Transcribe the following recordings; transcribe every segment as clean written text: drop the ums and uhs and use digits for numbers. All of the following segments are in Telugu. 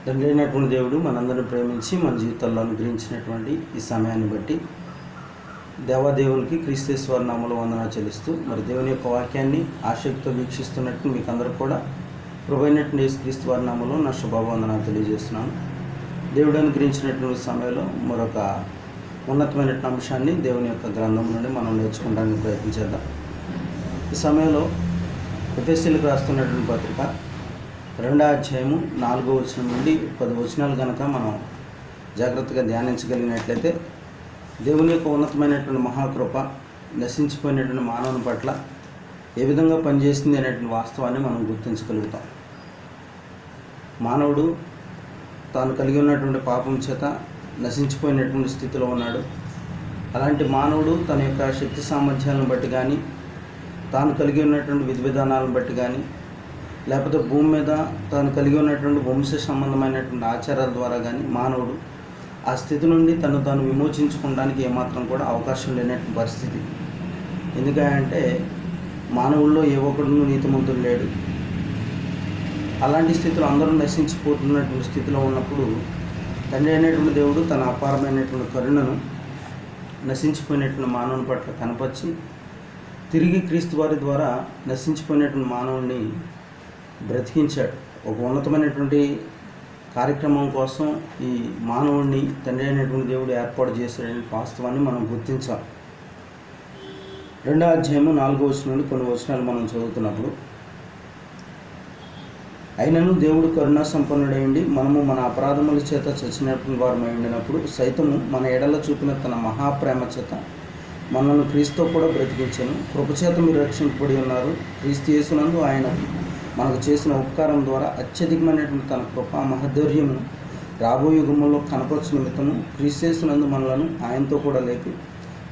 తండ్రి అయినటువంటి దేవుడు మనందరిని ప్రేమించి మన జీవితాల్లో అనుగ్రహించినటువంటి ఈ సమయాన్ని బట్టి దేవాదేవునికి క్రీస్తేశ్వర నామములో వందనాలు చెల్లిస్తూ మరి దేవుని యొక్క వాక్యాన్ని ఆసక్తితో వీక్షిస్తున్నట్టు మీకు అందరూ కూడా ప్రభువైనటువంటి యేసుక్రీస్తు వారి నామములో నా శుభవందనాలు తెలియజేస్తున్నాను. దేవుడు అనుగ్రహించినటువంటి సమయంలో మరొక ఉన్నతమైనటువంటి అంశాన్ని దేవుని యొక్క గ్రంథం నుండి మనం నేర్చుకోవడానికి ప్రయత్నించేద్దాం. ఈ సమయంలో ఎఫెసీయులకు రాస్తున్నటువంటి పత్రిక 2వ అధ్యాయము 4వ వచనం నుండి 10 వచనాలు కనుక మనం జాగ్రత్తగా ధ్యానించగలిగినట్లయితే దేవుని యొక్క ఉన్నతమైనటువంటి మహాకృప నశించిపోయినటువంటి మానవుని పట్ల ఏ విధంగా పనిచేసింది అనేటువంటి వాస్తవాన్ని మనం గుర్తించగలుగుతాం. మానవుడు తాను కలిగి ఉన్నటువంటి పాపం చేత నశించిపోయినటువంటి స్థితిలో ఉన్నాడు. అలాంటి మానవుడు తన యొక్క శక్తి సామర్థ్యాలను బట్టి కానీ, తాను కలిగి ఉన్నటువంటి విధి విధానాలను బట్టి కానీ, లేకపోతే భూమి మీద తాను కలిగి ఉన్నటువంటి వంశ సంబంధమైనటువంటి ఆచారాల ద్వారా కానీ మానవుడు ఆ స్థితి నుండి తాను విమోచించుకోవడానికి ఏమాత్రం కూడా అవకాశం లేనటువంటి పరిస్థితి. ఎందుకంటే మానవుల్లో ఏ ఒక్కడు నీతిమంతుడు లేడు. అలాంటి స్థితిలో అందరూ నశించిపోతున్నటువంటి స్థితిలో ఉన్నప్పుడు తండ్రి అయినటువంటి దేవుడు తన అపారమైనటువంటి కరుణను నశించిపోయినటువంటి మానవుని పట్ల కనపరిచి తిరిగి క్రీస్తు వారి ద్వారా నశించిపోయినటువంటి మానవుడిని బ్రతికించాడు. ఒక ఉన్నతమైనటువంటి కార్యక్రమం కోసం ఈ మానవుడిని తండ్రి అయినటువంటి దేవుడు ఏర్పాటు చేశాడనే వాస్తవాన్ని మనం గుర్తించాలి. 2వ అధ్యాయము 4వ వచనం నుండి కొన్ని వచనాలు మనం చదువుతున్నప్పుడు, అయినను దేవుడు కరుణా సంపన్నుడైండి మనము మన అపరాధముల చేత చచ్చినటువంటి వారమై ఉండినప్పుడు సైతము మన ఎడల చూపిన తన మహాప్రేమ చేత మనల్ని క్రీస్తుతో కూడా బ్రతికించాను. కృపచేత మీరు రక్షింపబడి ఉన్నారు. క్రీస్తు యేసునందు ఆయన మనకు చేసిన ఉపకారం ద్వారా అత్యధికమైనటువంటి తన కృప మహధైర్యము రాబోయే యుగంలో కనపరచు నిమిత్తము క్రీస్తు యేసునందు మనలను ఆయనతో కూడా లేపి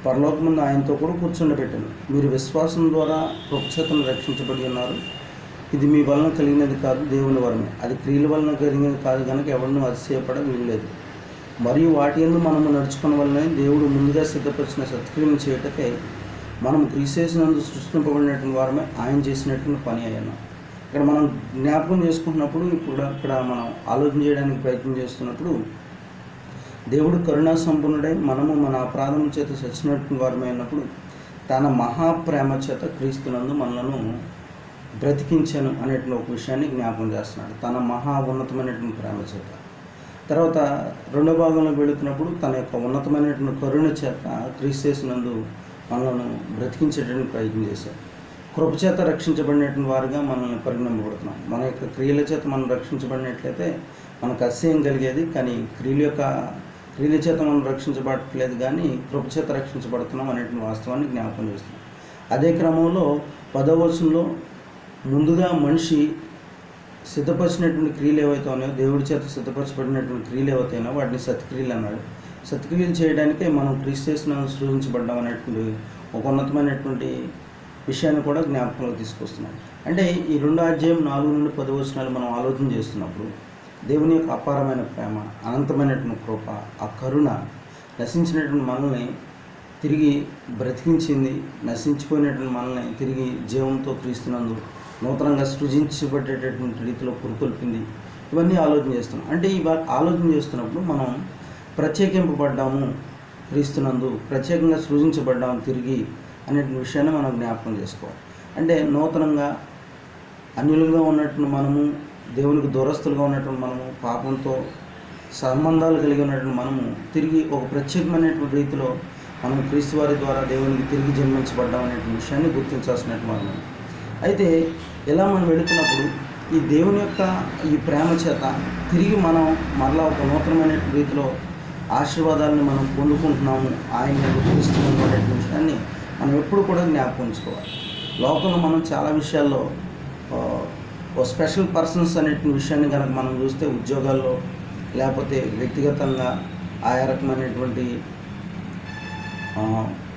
పరలోకమందు ఆయనతో కూడా కూర్చుండబెట్టాను. మీరు విశ్వాసం ద్వారా కృపచేతను రక్షించబడి ఉన్నారు. ఇది మీ వలన కలిగినది కాదు, దేవుని వలన. అది క్రియల వలన కలిగినది కాదు కనుక ఎవరినూ అతిశయపడ వీల్లేదు. మరియు వాటి యందు మనము నడుచుకున్న వలన దేవుడు ముందుగా సిద్ధపరిచిన సత్క్రియను చేయటకే మనం క్రీస్తు యేసునందు సృష్టింపబడినటువంటి వారమే ఆయన చేసినటువంటి పని అయ్యాను. ఇక్కడ మనం జ్ఞాపకం చేసుకుంటున్నప్పుడు ఇక్కడ మనం ఆలోచన చేయడానికి ప్రయత్నం చేస్తున్నప్పుడు దేవుడు కరుణా సంపన్నుడై మనము మన అపరాధముల చేత చచ్చినటువంటి వారమైనప్పుడు తన మహాప్రేమ చేత క్రీస్తునందు మనలను బ్రతికించాను అనేటువంటి ఒక విషయాన్ని జ్ఞాపకం చేస్తున్నాడు. తన మహా ఉన్నతమైనటువంటి ప్రేమ చేత. తర్వాత 2వ భాగంలో వెళుతున్నప్పుడు తన యొక్క ఉన్నతమైనటువంటి కరుణ చేత క్రీస్తు యేసునందు మనలను బ్రతికించేటటువంటి ప్రయత్నం చేశాడు. కృపచేత రక్షించబడినటువంటి వారుగా మనల్ని పరిగణింపబడుతున్నాం. మన యొక్క క్రియల చేత మనం రక్షించబడినట్లయితే మనకు అసహ్యం కలిగేది, కానీ క్రియల చేత మనం రక్షించబడట్లేదు, కానీ కృపచేత రక్షించబడుతున్నాం అనేటువంటి వాస్తవాన్ని జ్ఞాపకం చేస్తున్నాం. అదే క్రమంలో 10వ వచనంలో ముందుగా మనిషి సిద్ధపరిచినటువంటి క్రియలు ఏవైతే ఉన్నాయో, దేవుడి చేత సిద్ధపరచబడినటువంటి క్రియలు ఏవైతే ఉన్నాయో వాటిని సత్క్రియలు అన్నాడు. సత్క్రియలు చేయడానికే మనం క్రీస్తు యేసునందు సృజించబడ్డాం అనేటువంటి ఒక ఉన్నతమైనటువంటి విషయాన్ని కూడా జ్ఞాపకంలో తీసుకొస్తున్నాం. అంటే ఈ 2వ అధ్యాయం 4 నుండి 10 వచనాలు మనం ఆలోచన చేస్తున్నప్పుడు దేవుని యొక్క అపారమైన ప్రేమ, అనంతమైనటువంటి కృప, ఆ కరుణ నశించినటువంటి మనల్ని తిరిగి బ్రతికించింది. నశించిపోయినటువంటి మనల్ని తిరిగి జీవంతో క్రీస్తునందు నూతనంగా సృజించబడేటటువంటి రీతిలో పురుకొల్పింది. ఇవన్నీ ఆలోచన చేస్తున్నాం. అంటే ఆలోచన చేస్తున్నప్పుడు మనం ప్రత్యేకింపబడ్డాము, క్రీస్తునందు ప్రత్యేకంగా సృజించబడ్డాము తిరిగి అనే విషయాన్ని మనం జ్ఞాపకం చేసుకోవాలి. అంటే నూతనంగా అన్యులుగా ఉన్నటువంటి మనము, దేవునికి దూరస్తులుగా ఉన్నటువంటి మనము, పాపంతో సంబంధాలు కలిగి ఉన్నటువంటి మనము తిరిగి ఒక ప్రత్యేకమైనటువంటి రీతిలో మనం క్రీస్తు వారి ద్వారా దేవునికి తిరిగి జన్మించబడ్డాం అనేటువంటి విషయాన్ని గుర్తించాల్సినట్టు మనం. అయితే ఇలా మనం వెళుతున్నప్పుడు ఈ దేవుని యొక్క ఈ ప్రేమ చేత తిరిగి మనం మరలా ఒక నూతనమైన రీతిలో ఆశీర్వాదాలను మనం పొందుకుంటున్నాము ఆయన గుర్తిస్తున్నాము అనేటువంటి విషయాన్ని మనం ఎప్పుడు కూడా జ్ఞాపకం ఉంచుకోవాలి. లోకంలో మనం చాలా విషయాల్లో ఓ స్పెషల్ పర్సన్స్ అనేటువంటి విషయాన్ని కనుక మనం చూస్తే, ఉద్యోగాల్లో లేకపోతే వ్యక్తిగతంగా ఆయా రకమైనటువంటి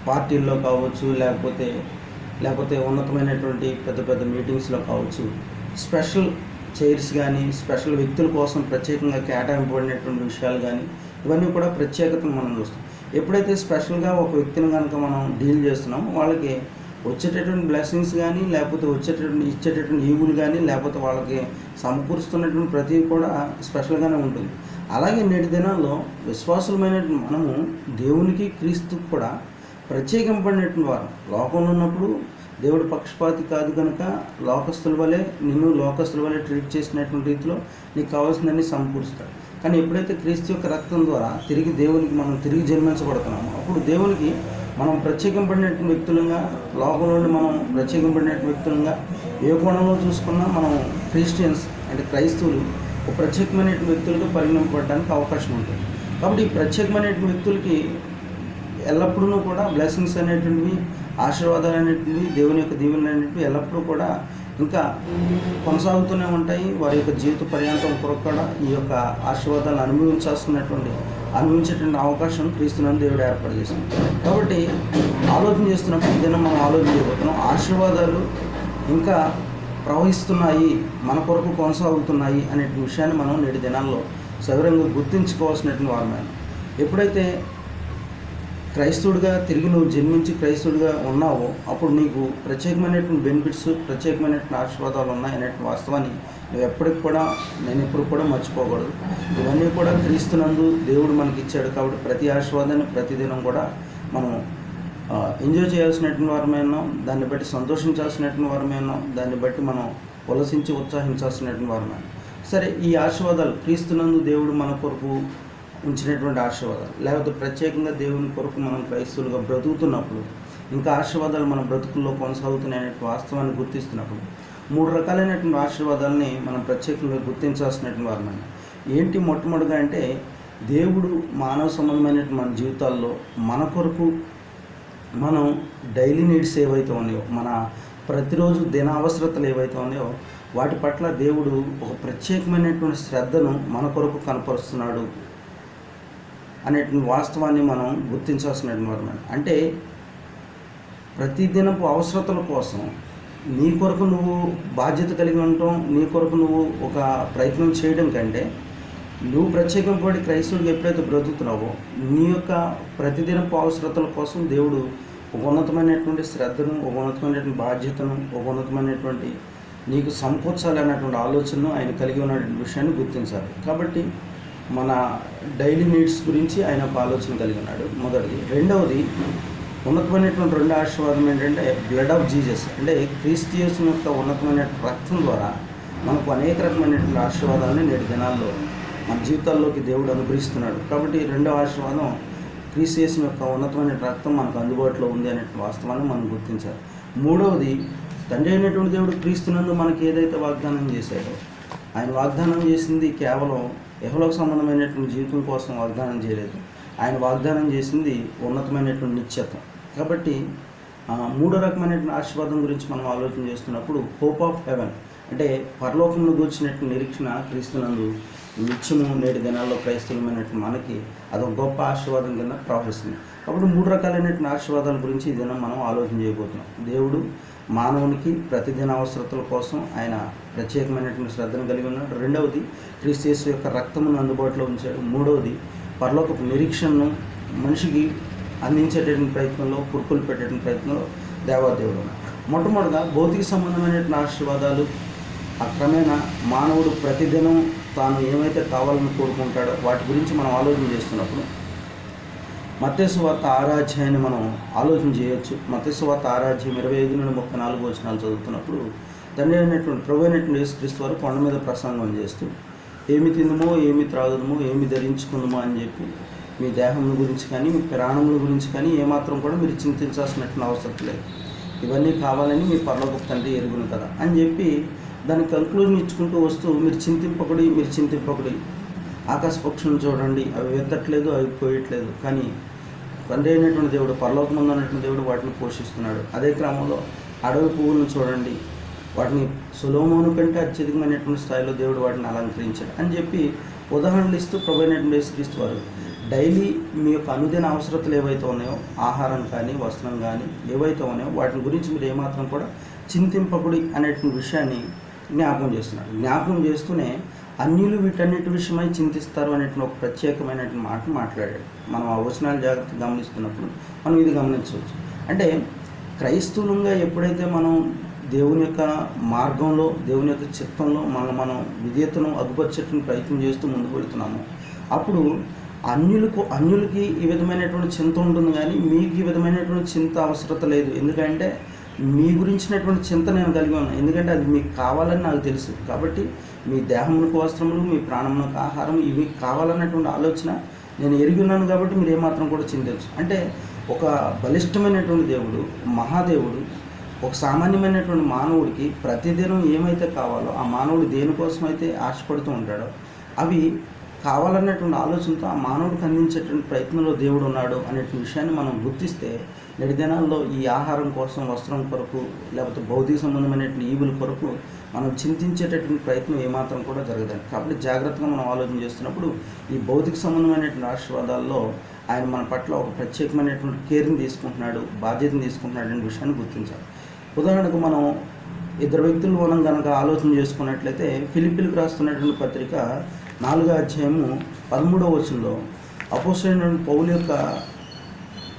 పార్టీల్లో కావచ్చు, లేకపోతే ఉన్నతమైనటువంటి పెద్ద పెద్ద మీటింగ్స్లో కావచ్చు, స్పెషల్ చైర్స్ కానీ స్పెషల్ వ్యక్తుల కోసం ప్రత్యేకంగా కేటాయింపబడినటువంటి విషయాలు కానీ ఇవన్నీ కూడా ప్రత్యేకతను మనం చూస్తాం. ఎప్పుడైతే స్పెషల్గా ఒక వ్యక్తిని కనుక మనం డీల్ చేస్తున్నామో వాళ్ళకి వచ్చేటటువంటి బ్లెస్సింగ్స్ కానీ, లేకపోతే ఇచ్చేటటువంటి ఈవులు కానీ, లేకపోతే వాళ్ళకి సమకూరుస్తున్నటువంటి ప్రతిదీ కూడా స్పెషల్గానే ఉంటుంది. అలాగే నేటి దినాల్లో విశ్వాసులమైనటువంటి మనము దేవునికి క్రీస్తుకు కూడా ప్రత్యేకింపడినటువంటి వారు. లోకంలో ఉన్నప్పుడు దేవుడు పక్షపాతి కాదు కనుక లోకస్తుల వలె ట్రీట్ చేసినటువంటి రీతిలో నీకు కావాల్సిందని సమకూరుస్తాడు. కానీ ఎప్పుడైతే క్రీస్తు యొక్క రక్తం ద్వారా దేవునికి మనం తిరిగి జన్మించబడుతున్నామో, అప్పుడు దేవునికి మనం ప్రత్యేకింపడినటువంటి వ్యక్తులుగా, లోకంలో మనం ప్రత్యేకింపడినటువంటి వ్యక్తులుగా, ఏ కోణంలో చూసుకున్నా మనం క్రిస్టియన్స్ అంటే క్రైస్తవులు ఒక ప్రత్యేకమైనటువంటి వ్యక్తులుగా పరిగణింపబడడానికి అవకాశం ఉంటుంది. కాబట్టి ఈ ప్రత్యేకమైనటువంటి వ్యక్తులకి ఎల్లప్పుడూ కూడా బ్లెస్సింగ్స్ అనేటువంటివి, ఆశీర్వాదాలు అనేటువంటివి, దేవుని యొక్క దీవెనలు అనేటివి ఎల్లప్పుడూ కూడా ఇంకా కొనసాగుతూనే ఉంటాయి. వారి యొక్క జీవిత పర్యాంతం కొరకు కూడా ఈ యొక్క ఆశీర్వాదాలను అనుభవించేటువంటి అవకాశం క్రీస్తునందు దేవుడు ఏర్పాటు చేసింది. కాబట్టి ఆలోచన చేస్తున్నప్పుడు ఇదైనా మనం ఆలోచన చేయబోతున్నాం. ఆశీర్వాదాలు ఇంకా ప్రవహిస్తున్నాయి, మన కొరకు కొనసాగుతున్నాయి అనే విషయాన్ని మనం నేటి దినాల్లో సవిరంగా గుర్తించుకోవాల్సినటువంటి వారమే. ఎప్పుడైతే క్రైస్తవుడిగా తిరిగి నువ్వు జన్మించి క్రైస్తవుడిగా ఉన్నావో, అప్పుడు నీకు ప్రత్యేకమైనటువంటి బెనిఫిట్స్, ప్రత్యేకమైనటువంటి ఆశీర్వాదాలు ఉన్నాయనేటువంటి వాస్తవాన్ని నువ్వు నేను ఎప్పుడు కూడా మర్చిపోకూడదు. ఇవన్నీ కూడా క్రీస్తునందు దేవుడు మనకి ఇచ్చాడు. కాబట్టి ప్రతి ఆశీర్వాదాన్ని ప్రతిదినం కూడా మనం ఎంజాయ్ చేయాల్సినటువంటి వారమే ఉన్నాం, దాన్ని బట్టి సంతోషించాల్సినటువంటి వారమే ఉన్నాం, దాన్ని బట్టి మనం ఉల్లసించి ఉత్సాహించాల్సినటువంటి వారమే. సరే, ఈ ఆశీర్వాదాలు క్రీస్తునందు దేవుడు మన కొరకు ఉంచినటువంటి ఆశీర్వాదాలు, లేకపోతే ప్రత్యేకంగా దేవుని కొరకు మనం క్రైస్తవులుగా బ్రతుకుతున్నప్పుడు ఇంకా ఆశీర్వాదాలు మన బ్రతుకుల్లో కొనసాగుతున్నాయనే వాస్తవాన్ని గుర్తిస్తున్నప్పుడు 3 రకాలైనటువంటి ఆశీర్వాదాలని మనం ప్రత్యేకంగా గుర్తించాల్సినటువంటి వారమే. ఏంటి మొట్టమొదటిగా అంటే, దేవుడు మానవ సంబంధమైనటువంటి మన జీవితాల్లో మన కొరకు మనం డైలీ నీడ్స్ ఏవైతే ఉన్నాయో, మన ప్రతిరోజు దిన అవసరతలు ఏవైతే ఉన్నాయో, వాటి పట్ల దేవుడు ఒక ప్రత్యేకమైనటువంటి శ్రద్ధను మన కొరకు కనపరుస్తున్నాడు అనేటువంటి వాస్తవాన్ని మనం గుర్తించాల్సినటువంటి వారమే. అంటే ప్రతిదినపు అవసరతల కోసం నీ కొరకు నువ్వు బాధ్యత కలిగి ఉండటం, నీ కొరకు నువ్వు ఒక ప్రయత్నం చేయడం కంటే, నువ్వు ప్రత్యేకంపడి క్రైస్తవుడికి ఎప్పుడైతే బ్రతుకుతున్నావో, నీ యొక్క ప్రతిదినపు అవసరతల కోసం దేవుడు ఒక ఉన్నతమైనటువంటి శ్రద్ధను, ఒక ఉన్నతమైనటువంటి బాధ్యతను, ఒక ఉన్నతమైనటువంటి నీకు సమకూర్చాలనేటువంటి ఆలోచనను ఆయన కలిగి ఉన్నటువంటి విషయాన్ని గుర్తించాలి. కాబట్టి మన డైలీ నీడ్స్ గురించి ఆయన ఒక ఆలోచన కలిగి ఉన్నాడు, మొదటిది. రెండవది, ఉన్నతమైనటువంటి రెండో ఆశీర్వాదం ఏంటంటే బ్లడ్ ఆఫ్ జీసస్. అంటే క్రీస్తు యేసు యొక్క ఉన్నతమైన రక్తం ద్వారా మనకు అనేక రకమైనటువంటి ఆశీర్వాదాలను నేటి దినాల్లో మన జీవితాల్లోకి దేవుడు అనుగ్రహిస్తున్నాడు. కాబట్టి రెండవ ఆశీర్వాదం, క్రీస్తు యేసు యొక్క ఉన్నతమైన రక్తం మనకు అందుబాటులో ఉంది అనే వాస్తవాన్ని మనం గుర్తించాలి. మూడవది, తండ్రి అయినటువంటి దేవుడు క్రీస్తునందు మనకి ఏదైతే వాగ్దానం చేశాడో, ఆయన వాగ్దానం చేసింది కేవలం యెహోవాకు సంబంధమైనటువంటి జీవితం కోసం వాగ్దానం చేయలేదు. ఆయన వాగ్దానం చేసింది ఉన్నతమైనటువంటి నిత్యత్వం. కాబట్టి మూడో రకమైనటువంటి ఆశీర్వాదం గురించి మనం ఆలోచన చేస్తున్నప్పుడు హోప్ ఆఫ్ హెవెన్, అంటే పరలోకంలో కూర్చున్నటువంటి నిరీక్షణ క్రీస్తునందు నిత్యము నేటి దినాల్లో క్రైస్తవులమైనటువంటి మనకి అదొక గొప్ప ఆశీర్వాదం కింద ప్రవహిస్తుంది. కాబట్టి 3 రకాలైనటువంటి ఆశీర్వాదాల గురించి ఈ దినం మనం ఆలోచన చేయబోతున్నాం. దేవుడు మానవునికి ప్రతిదిన అవసరతల కోసం ఆయన ప్రత్యేకమైనటువంటి శ్రద్ధను కలిగి ఉన్నాడు. రెండవది, క్రీస్తు యేసు యొక్క రక్తమును అందుబాటులో ఉంచాడు. మూడవది, పరలోకపు నిరీక్షణను మనిషికి అందించేటటువంటి ప్రయత్నంలో, పురుకులు పెట్టేటువంటి ప్రయత్నంలో దేవాదేవుడు ఉన్నాడు. మొట్టమొదటిగా భౌతిక సంబంధమైనటువంటి ఆశీర్వాదాలు, క్రమేణా మానవుడు ప్రతిదినం తాను ఏమైతే కావాలని కోరుకుంటాడో వాటి గురించి మనం ఆలోచన చేస్తున్నప్పుడు మత్తయి సువార్త 6వ అధ్యాయాన్ని మనం ఆలోచన చేయొచ్చు. మత్తయి సువార్త 6వ అధ్యాయం 25 నుండి 34 వచనాలు చదువుతున్నప్పుడు తండ్రి అయినటువంటి ప్రభు అయినటువంటి యేసుక్రీస్తు వారు కొండ మీద ప్రసంగం చేస్తూ, ఏమి తిందుమో, ఏమి త్రాగుదమో, ఏమి ధరించుకుందామో అని చెప్పి మీ దేహం గురించి కానీ, మీ ప్రాణముల గురించి కానీ ఏమాత్రం కూడా మీరు చింతించాల్సినటువంటి అవసరం లేదు. ఇవన్నీ కావాలని మీ పరలోకపు తండ్రి ఎరుగును కదా అని చెప్పి దాని కంక్లూజన్ ఇచ్చుకుంటూ వస్తూ, మీరు చింతింపకుడి, ఆకాశ పక్షులను చూడండి, అవి వెతట్లేదు, అవి పోయట్లేదు, కానీ తండ్రి అయినటువంటి దేవుడు, పరలోకమందు ఉన్నటువంటి దేవుడు వాటిని పోషిస్తున్నాడు. అదే క్రమంలో అడవి పువ్వులను చూడండి, వాటిని సొలొమోను కంటే అత్యధికమైనటువంటి స్థాయిలో దేవుడు వాటిని అలంకరించాడు అని చెప్పి ఉదాహరణలు ఇస్తూ ప్రభు అయినటువంటి యేసుక్రీస్తు వారు డైలీ మీ యొక్క అనుదిన అవసరతలు ఏవైతే ఉన్నాయో, ఆహారం కానీ, వస్త్రం కానీ ఏవైతే ఉన్నాయో వాటి గురించి మీరు ఏమాత్రం కూడా చింతింపకుడి అనేటువంటి విషయాన్ని జ్ఞాపకం చేస్తున్నాడు. జ్ఞాపకం చేస్తూనే అన్యులు వీటన్నిటి విషయమై చింతిస్తారు అనేటువంటి ఒక ప్రత్యేకమైనటువంటి మాట మాట్లాడాడు. మనం ఆ వచనాలు జాగ్రత్తగా గమనిస్తున్నప్పుడు మనం ఇది గమనించవచ్చు. అంటే క్రైస్తవులంగా ఎప్పుడైతే మనం దేవుని యొక్క మార్గంలో, దేవుని యొక్క చిత్తంలో మనం విధేయతను అగుపర్చేటువంటి ప్రయత్నం చేస్తూ ముందుకు వెళుతున్నాము, అప్పుడు అన్యులకి ఈ విధమైనటువంటి చింత ఉంటుంది, కానీ మీకు ఈ విధమైనటువంటి చింత అవసరత లేదు. ఎందుకంటే మీ గురించినటువంటి చింత నేను కలిగి ఉన్నాను. ఎందుకంటే అది మీకు కావాలని నాకు తెలుసు. కాబట్టి మీ దేహమునకు వస్త్రములు, మీ ప్రాణమునకు ఆహారం, ఇవి కావాలన్నటువంటి ఆలోచన నేను ఎరిగి ఉన్నాను. కాబట్టి మీరు ఏమాత్రం కూడా చింతించు. అంటే ఒక బలిష్టమైనటువంటి దేవుడు, మహాదేవుడు ఒక సామాన్యమైనటువంటి మానవుడికి ప్రతిదినం ఏమైతే కావాలో, ఆ మానవుడు దేనికోసమైతే ఆశపడుతూ ఉంటాడో అవి కావాలన్నటువంటి ఆలోచనతో ఆ మానవుడికి అందించేటువంటి ప్రయత్నంలో దేవుడు ఉన్నాడు అనేటువంటి విషయాన్ని మనం గుర్తిస్తే, నేటి దినాల్లో ఈ ఆహారం కోసం, వస్త్రం కొరకు, లేకపోతే భౌతిక సంబంధమైనటువంటి ఈవుల కొరకు మనం చింతించేటటువంటి ప్రయత్నం ఏమాత్రం కూడా జరగదండి. కాబట్టి జాగ్రత్తగా మనం ఆలోచన చేస్తున్నప్పుడు ఈ భౌతిక సంబంధమైనటువంటి ఆశీర్వాదాల్లో ఆయన మన పట్ల ఒక ప్రత్యేకమైనటువంటి కేర్ని తీసుకుంటున్నాడు, బాధ్యతను తీసుకుంటున్నాడు అనే విషయాన్ని గుర్తించాలి. ఉదాహరణకు మనం ఇద్దరు వ్యక్తులు మనం కనుక ఆలోచన చేసుకున్నట్లయితే, ఫిలిప్పీలకు రాస్తున్నటువంటి పత్రిక 4వ అధ్యాయము 13వ వచనంలో అపోస్తలుడైన పౌలు యొక్క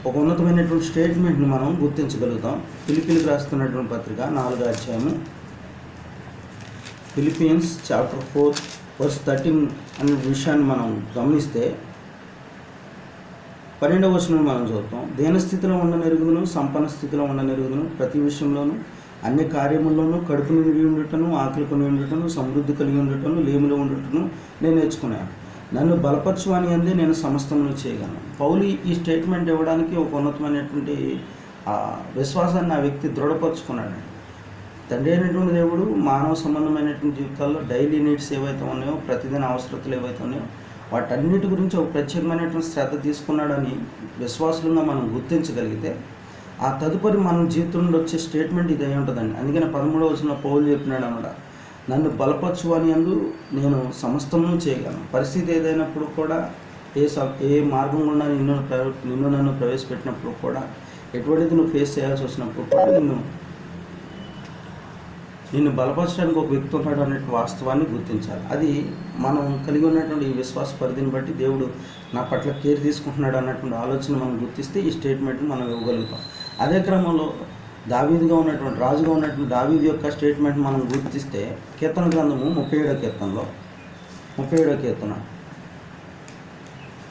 ఒక ఉన్నతమైనటువంటి స్టేట్మెంట్ని మనం గుర్తించగలుగుతాం. ఫిలిప్పీలకు రాస్తున్నటువంటి పత్రిక 4వ అధ్యాయము, ఫిలిపియన్స్ చాప్టర్ 4:13 అనే విషయాన్ని మనం గమనిస్తే 12వ వచనం మనం చూద్దాం. దీనస్థితిలో ఉండనెరుగుదును, సంపన్న స్థితిలో ఉండనెరుగుదును, ప్రతి విషయంలోనూ అన్ని కార్యముల్లోనూ కడుపు నిండి ఉండటను, ఆకలి కొని ఉండటను, సమృద్ధి కలిగి ఉండటను, లేమిలో ఉండటను నేను నేర్చుకున్నాను. నన్ను బలపరచువాని అందే నేను సమస్తమును చేయగలను. పౌలు ఈ స్టేట్మెంట్ ఇవ్వడానికి ఒక ఉన్నతమైనటువంటి విశ్వాసాన్ని ఆ వ్యక్తి దృఢపరుచుకున్నాడు. తండ్రి అయినటువంటి దేవుడు మానవ సంబంధమైనటువంటి జీవితాల్లో డైలీ నీడ్స్ ఏవైతే ఉన్నాయో, ప్రతిదిన అవసరతలు ఏవైతే ఉన్నాయో, వాటన్నిటి గురించి ఒక ప్రత్యేకమైనటువంటి శ్రద్ధ తీసుకున్నాడని విశ్వాసంగా మనం గుర్తించగలిగితే, ఆ తదుపరి మన జీవితంలో వచ్చే స్టేట్మెంట్ ఇది అయి ఉంటుందండి. అందుకని 13వ వచనంలో పౌలు చెప్పినాడు అన్నమాట, నన్ను బలపరచువాని యందు నేను సమస్తమును చేయగలను. పరిస్థితి ఏదైనప్పుడు కూడా, ఏ మార్గం గుండా నన్ను ప్రవేశపెట్టినప్పుడు కూడా, ఎటువంటిది నువ్వు ఫేస్ చేయాల్సి వచ్చినప్పుడు కూడా నిన్ను బలపరచడానికి ఒక వ్యక్తి ఉన్నాడు అనే వాస్తవాన్ని గుర్తించాలి. అది మనం కలిగి ఉన్నటువంటి ఈ విశ్వాస పరిధిని బట్టి దేవుడు నా పట్ల కేర్ తీసుకుంటున్నాడు అన్నటువంటి ఆలోచన మనం గుర్తిస్తే ఈ స్టేట్మెంట్ని మనం ఇవ్వగలుగుతాం. అదే క్రమంలో దావీదుగా ఉన్నటువంటి, రాజుగా ఉన్నటువంటి దావీదు యొక్క స్టేట్మెంట్ మనం గుర్తిస్తే, కీర్తన గ్రంథము 37వ కీర్తనలో 37వ కీర్తన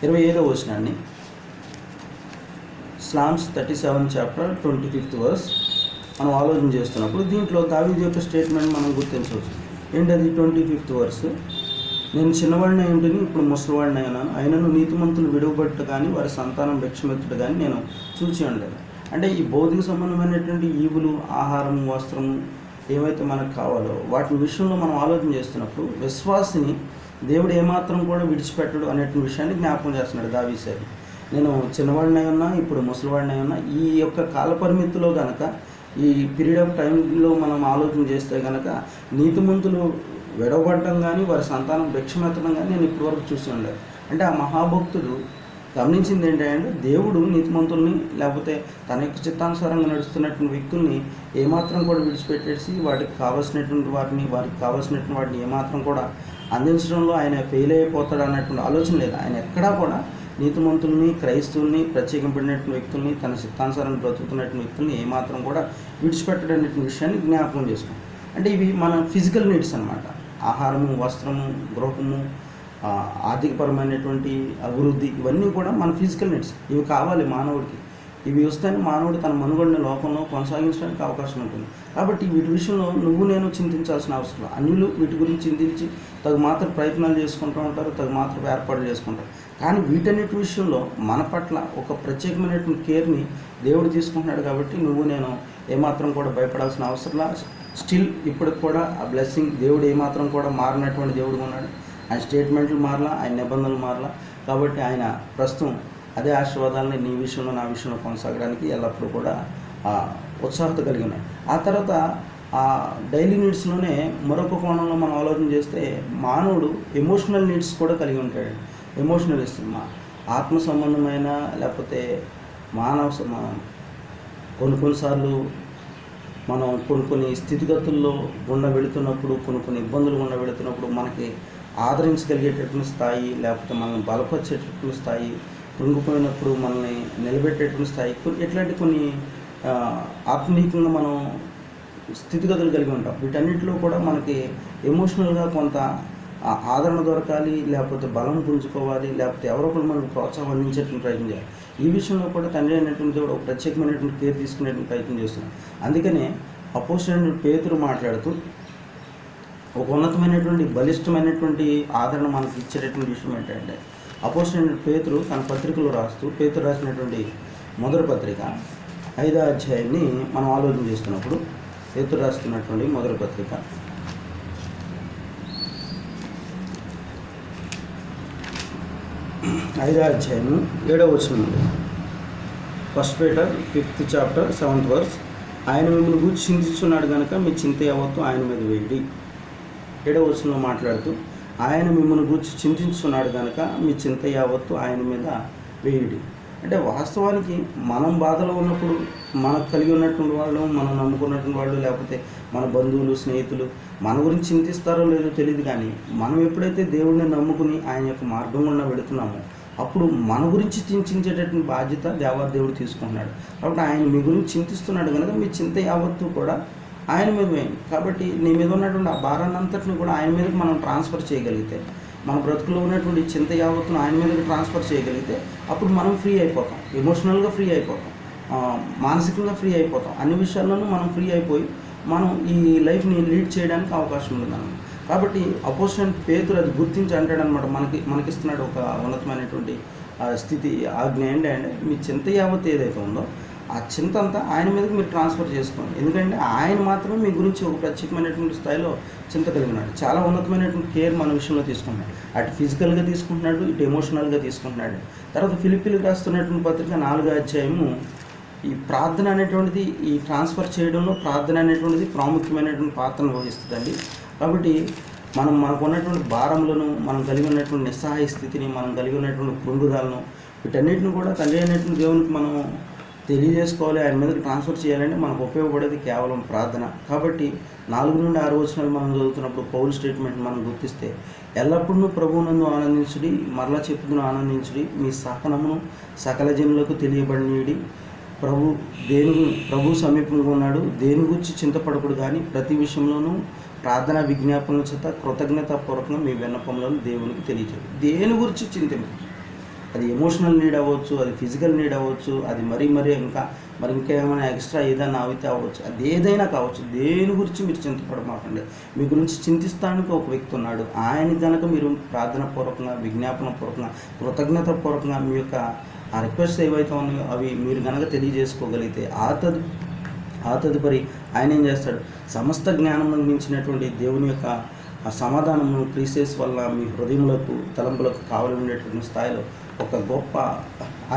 25వ వచనాన్ని, Psalms 37 చాప్టర్ 25th వర్స్ మనం ఆలోచన చేస్తున్నప్పుడు దీంట్లో దావీదు యొక్క స్టేట్మెంట్ మనం గుర్తించవచ్చు. ఏంటది? 25th వర్స్, నేను చిన్నవాడిని అయ్యుంటిని, ఇప్పుడు ముసలివాడిని అయినాను, అయినను నీతిమంతులు విడువబట్టు కానీ వారి సంతానం భిక్షమెత్తుడు కానీ నేను చూచి ఉండలేదు. అంటే ఈ భౌతిక సంబంధమైనటువంటి ఈవులు, ఆహారము, వస్త్రము ఏవైతే మనకు కావాలో వాటి విషయంలో మనం ఆలోచన చేస్తున్నప్పుడు విశ్వాసిని దేవుడు ఏమాత్రం కూడా విడిచిపెట్టడు అనేటువంటి విషయాన్ని జ్ఞాపకం చేస్తున్నాడు దావీదు. నేను చిన్నవాడిని ఉన్నా, ఇప్పుడు ముసలివాడిని ఉన్నా, ఈ యొక్క కాల పరిమితిలో కనుక, ఈ పీరియడ్ ఆఫ్ టైంలో మనం ఆలోచన చేస్తే కనుక నీతిమంతులు విడవబడటం కానీ వారి సంతానం భిక్షమెత్తడం కానీ నేను ఇప్పటివరకు చూసి ఉండలేదు. అంటే ఆ మహాభక్తుడు గమనించింది ఏంటంటే, దేవుడు నీతిమంతుల్ని, లేకపోతే తన యొక్క చిత్తానుసారంగా నడుస్తున్నటువంటి వ్యక్తుల్ని ఏమాత్రం కూడా విడిచిపెట్టేసి వారికి కావాల్సినటువంటి వాటిని ఏమాత్రం కూడా అందించడంలో ఆయన ఫెయిల్ అయిపోతాడు అన్నటువంటి ఆలోచన లేదు. ఆయన ఎక్కడా కూడా నీతిమంతుల్ని, క్రైస్తవుల్ని, ప్రత్యేకింపడినటువంటి వ్యక్తుల్ని, తన చిత్తానుసారంగా బ్రతుకుతున్నటువంటి వ్యక్తుల్ని ఏమాత్రం కూడా విడిచిపెట్టడనేటువంటి విషయాన్ని జ్ఞాపకం చేసుకుంటాం. అంటే ఇవి మన ఫిజికల్ నీడ్స్ అన్నమాట. ఆహారము, వస్త్రము, గృహము, ఆర్థికపరమైనటువంటి అభివృద్ధి, ఇవన్నీ కూడా మన ఫిజికల్ నీడ్స్. ఇవి కావాలి మానవుడికి. ఇవి వస్తేనే మానవుడు తన మనుగడని లోకంలో కొనసాగించడానికి అవకాశం ఉంటుంది. కాబట్టి వీటి విషయంలో నువ్వు నేను చింతించాల్సిన అవసరం లేదు. అన్యులు వీటి గురించి చింతించి తగు మాత్రం ప్రయత్నాలు చేసుకుంటూ ఉంటారు, తగు మాత్రం ఏర్పాట్లు చేసుకుంటారు. కానీ వీటన్నిటి విషయంలో మన పట్ల ఒక ప్రత్యేకమైనటువంటి కేర్ని దేవుడు తీసుకుంటున్నాడు. కాబట్టి నువ్వు నేను ఏమాత్రం కూడా భయపడాల్సిన అవసరంలా. స్టిల్ ఇప్పటికి కూడా ఆ బ్లెస్సింగ్ దేవుడు ఏమాత్రం కూడా మారినటువంటి దేవుడు ఉన్నాడు. ఆయన స్టేట్మెంట్లు మారలా, ఆయన నిబంధనలు మారలా. కాబట్టి ఆయన ప్రస్తుతం అదే ఆశీర్వాదాలని నీ విషయంలో, నా విషయంలో కొనసాగడానికి ఎల్లప్పుడూ కూడా ఉత్సాహత కలిగి ఉన్నాయి. ఆ తర్వాత ఆ డైలీ నీడ్స్లోనే మరొక కోణంలో మనం ఆలోచన చేస్తే, మానవుడు ఎమోషనల్ నీడ్స్ కూడా కలిగి ఉంటాడు. ఎమోషనల్ ఇస్తుంది ఆత్మ సంబంధమైన, లేకపోతే కొన్నిసార్లు మనం కొన్ని స్థితిగతుల్లో గుండా వెళుతున్నప్పుడు, కొన్ని ఇబ్బందులు గుండా వెళుతున్నప్పుడు మనకి ఆదరించగలిగేటటువంటి స్థాయి, లేకపోతే మనల్ని బలపరిచేటటువంటి స్థాయి, కృంగిపోయినప్పుడు మనల్ని నిలబెట్టేటువంటి స్థాయి, ఇట్లాంటి కొన్ని ఆత్మీయంగా మనం స్థితిగతులు కలిగి ఉంటాం. వీటన్నిటిలో కూడా మనకి ఎమోషనల్గా కొంత ఆదరణ దొరకాలి, లేకపోతే బలం పుంజుకోవాలి, లేకపోతే ఎవరో ఒకరు మనకు ప్రోత్సాహం అందించేటువంటి ప్రయత్నం చేయాలి. ఈ విషయంలో కూడా తండ్రి అయినటువంటి దేవుడు ఒక ప్రత్యేకమైనటువంటి కేర్ తీసుకునేటువంటి ప్రయత్నం చేస్తున్నాం. అందుకనే అపోస్తలుడైన పేతురు మాట్లాడుతూ ఒక ఉన్నతమైనటువంటి బలిష్టమైనటువంటి ఆదరణ మనకి ఇచ్చేటటువంటి విషయం ఏంటంటే, అపోస్తలుడైన పేతురు తన పత్రికలో రాస్తూ, పేతురు రాసినటువంటి మొదటి పత్రిక 5వ అధ్యాయాన్ని మనం ఆలోచన చేస్తున్నప్పుడు, పేతురు రాస్తున్నటువంటి మొదటి పత్రిక 5వ అధ్యాయము 7వ వచనం నుండి, 1 Peter 5th chapter 7th verse, ఆయన మిమ్మల్ని గూర్చి చింతిస్తున్నాడు కనుక మీ చింత యావత్తు ఆయన మీద వేయండి. 7వ వచనంలో మాట్లాడుతూ, ఆయన మిమ్మల్ని గూర్చి చింతిస్తున్నాడు కనుక మీ చింత యావత్తు ఆయన మీద వేయండి. అంటే వాస్తవానికి మనం బాధలో ఉన్నప్పుడు మనకు కలిగి ఉన్నటువంటి వాళ్ళు, మనం నమ్ముకున్నటువంటి వాళ్ళు, లేకపోతే మన బంధువులు, స్నేహితులు మన గురించి చింతిస్తారో లేదో తెలియదు. కానీ మనం ఎప్పుడైతే దేవుడిని నమ్ముకుని ఆయన యొక్క మార్గం గుండా వెళుతున్నామో అప్పుడు మన గురించి చింతించేటటువంటి బాధ్యత దేవుడు తీసుకుంటున్నాడు. కాబట్టి ఆయన మీ గురించి చింతిస్తున్నాడు కనుక మీ చింత యావత్తు కూడా ఆయన మీద వేయండి. కాబట్టి నీ మీద ఉన్నటువంటి ఆ భారాన్ని అంతటిని కూడా ఆయన మీదకి మనం ట్రాన్స్ఫర్ చేయగలిగితే, మన బ్రతుకులో ఉన్నటువంటి చింత యావత్తును ఆయన మీదకి ట్రాన్స్ఫర్ చేయగలిగితే అప్పుడు మనం ఫ్రీ అయిపోతాం. ఎమోషనల్గా ఫ్రీ అయిపోతాం, మానసికంగా ఫ్రీ అయిపోతాం. అన్ని విషయాల్లోనూ మనం ఫ్రీ అయిపోయి మనం ఈ లైఫ్ని లీడ్ చేయడానికి అవకాశం ఉంటుందన్నమాట. కాబట్టి అపోస్తలుడైన పేతురు అది గుర్తించి అంటాడనమాట, మనకిస్తున్నాడు ఒక ఉన్నతమైనటువంటి స్థితి, ఆజ్ఞ ఏంటంటే మీ చింత యావత్తు ఏదైతే ఉందో ఆ చింత అంతా ఆయన మీదకి మీరు ట్రాన్స్ఫర్ చేసుకోండి. ఎందుకంటే ఆయన మాత్రమే మీ గురించి ఒక ప్రత్యేకమైనటువంటి స్థాయిలో చింత కలిగి ఉన్నాడు. చాలా ఉన్నతమైనటువంటి కేర్ మన విషయంలో తీసుకుంటున్నాడు. అటు ఫిజికల్గా తీసుకుంటున్నాడు, ఇటు ఎమోషనల్గా తీసుకుంటున్నాడు. తర్వాత ఫిలిప్పీలకు రాస్తున్నటువంటి పత్రిక 4వ అధ్యాయము ఈ ప్రార్థన అనేటువంటిది, ఈ ట్రాన్స్ఫర్ చేయడంలో ప్రార్థన అనేటువంటిది ప్రాముఖ్యమైనటువంటి పాత్రను వహిస్తుందండి. కాబట్టి మనకు ఉన్నటువంటి భారములను, మనం కలిగి ఉన్నటువంటి నిస్సహాయ స్థితిని, మనం కలిగి ఉన్నటువంటి కృంగుదలను, వీటన్నిటిని కూడా తండ్రి అయినటువంటి దేవునికి మనం తెలియజేసుకోవాలి, ఆయన మీదకి ట్రాన్స్ఫర్ చేయాలంటే మనకు ఉపయోగపడేది కేవలం ప్రార్థన. కాబట్టి 4 నుండి 6 వచనాలు మనం చదువుతున్నప్పుడు పౌలు స్టేట్మెంట్ మనం గుర్తిస్తే, ఎల్లప్పుడూ ప్రభువునందు ఆనందించుడి, మరలా చెప్పుదును ఆనందించుడి, మీ సహనమును సకల జనులకు తెలియబడినీడి, ప్రభు సమీపంగా ఉన్నాడు, దేని గురించి చింతపడకుడు కానీ ప్రతి విషయంలోనూ ప్రార్థన విజ్ఞాపనల చేత కృతజ్ఞతాపూర్వకంగా మీ విన్నపములను దేవునికి తెలియజేయండి. దేని గురించి చింతించండి, అది ఎమోషనల్ నీడ్ అవ్వచ్చు, అది ఫిజికల్ నీడ్ అవ్వచ్చు, అది మరీ ఇంకేమైనా ఎక్స్ట్రా ఏదైనా అయితే అవ్వచ్చు, అది ఏదైనా కావచ్చు. దేని గురించి మీరు చింతపడమాకండి. మీ గురించి చింతిస్తానికి ఒక వ్యక్తి ఉన్నాడు. ఆయన కనుక మీరు ప్రార్థనాపూర్వకంగా, విజ్ఞాపనపూర్వకంగా, కృతజ్ఞతాపూర్వకంగా మీ యొక్క ఆ రిక్వెస్ట్ ఏవైతే ఉన్నాయో అవి మీరు కనుక తెలియజేసుకోగలిగితే ఆ తదుపరి ఆయన ఏం చేస్తాడు, సమస్త జ్ఞానం మించినటువంటి దేవుని యొక్క ఆ సమాధానము క్రీస్తు వల్ల మీ హృదయములకు, తలంపులకు కావలి ఉండేటువంటి స్థాయిలో ఒక గొప్ప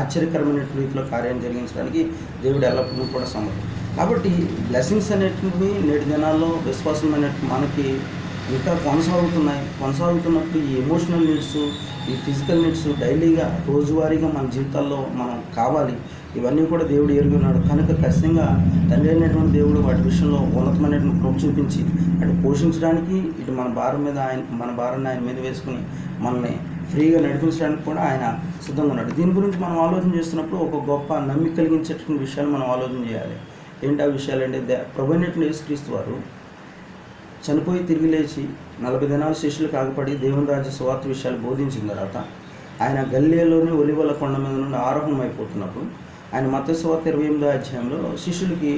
ఆశ్చర్యకరమైనటువంటి రీతిలో కార్యం జరిగించడానికి దేవుడు ఎల్లప్పుడూ కూడా సమర్థుడు. కాబట్టి బ్లెస్సింగ్స్ అనేటువంటివి నేటి దినాల్లో విశ్వాసమైనటువంటి మనకి ఇంకా కొనసాగుతున్నప్పుడు ఈ ఎమోషనల్ నీడ్స్, ఈ ఫిజికల్ నీడ్స్ డైలీగా, రోజువారీగా మన జీవితాల్లో మనం కావాలి. ఇవన్నీ కూడా దేవుడు ఎరిగి ఉన్నాడు కనుక ఖచ్చితంగా తండ్రి అయినటువంటి దేవుడు వాటి విషయంలో ఉన్నతమైనటువంటి కృప చూపించి అటు పోషించడానికి, ఇటు మన భారాన్ని ఆయన మీద వేసుకుని మనల్ని ఫ్రీగా నడిపించడానికి కూడా ఆయన సిద్ధంగా ఉన్నాడు. దీని గురించి మనం ఆలోచన చేస్తున్నప్పుడు ఒక గొప్ప నమ్మిక కలిగించేటువంటి విషయాలు మనం ఆలోచన చేయాలి. ఏంటి ఆ విషయాలు అంటే, ప్రభువైన యేసుక్రీస్తు వారు చనిపోయి తిరిగి లేచి 40 దినాలు శిష్యులు కాకపడి దేవుని రాజ్య సువార్త విషయాలు బోధించిన తర్వాత ఆయన గలిలయలోని ఒలివల కొండ మీద నుండి ఆరోహణం అయిపోతున్నప్పుడు ఆయన మత్తయి సువార్త 28వ అధ్యాయంలో శిష్యులకి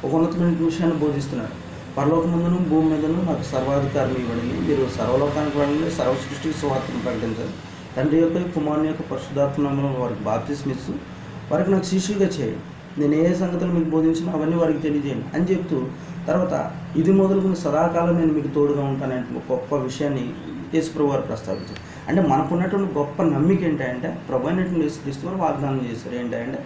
ఒక ఉన్నతమైన విషయాన్ని బోధిస్తున్నాడు. పరలోకమందును భూమి మీదను నాకు సర్వాధికారం ఇవ్వబడింది, మీరు సర్వలోకానికి వెళ్ళండి, సర్వ సృష్టికి సువార్తను ప్రకటించాలి, తండ్రి యొక్క కుమారుని యొక్క పరిశుద్ధాత్మ నామములో వారికి బాప్తిస్మం ఇస్తూ వారికి నాకు శిష్యులుగా చేయండి, నేను ఏ సంగతులు మీకు బోధించినా అవన్నీ వారికి తెలియజేయండి అని చెప్తూ తర్వాత ఇది మొదలుకుని సదాకాలం నేను మీకు తోడుగా ఉంటానని గొప్ప విషయాన్ని యేసుప్రభు వారు ప్రస్తావించారు. అంటే మనకున్నటువంటి గొప్ప నమ్మిక ఏంటంటే, ప్రభు అయినటువంటి యేసుక్రీస్తు వారు వాగ్దానం చేశారు ఏంటంటే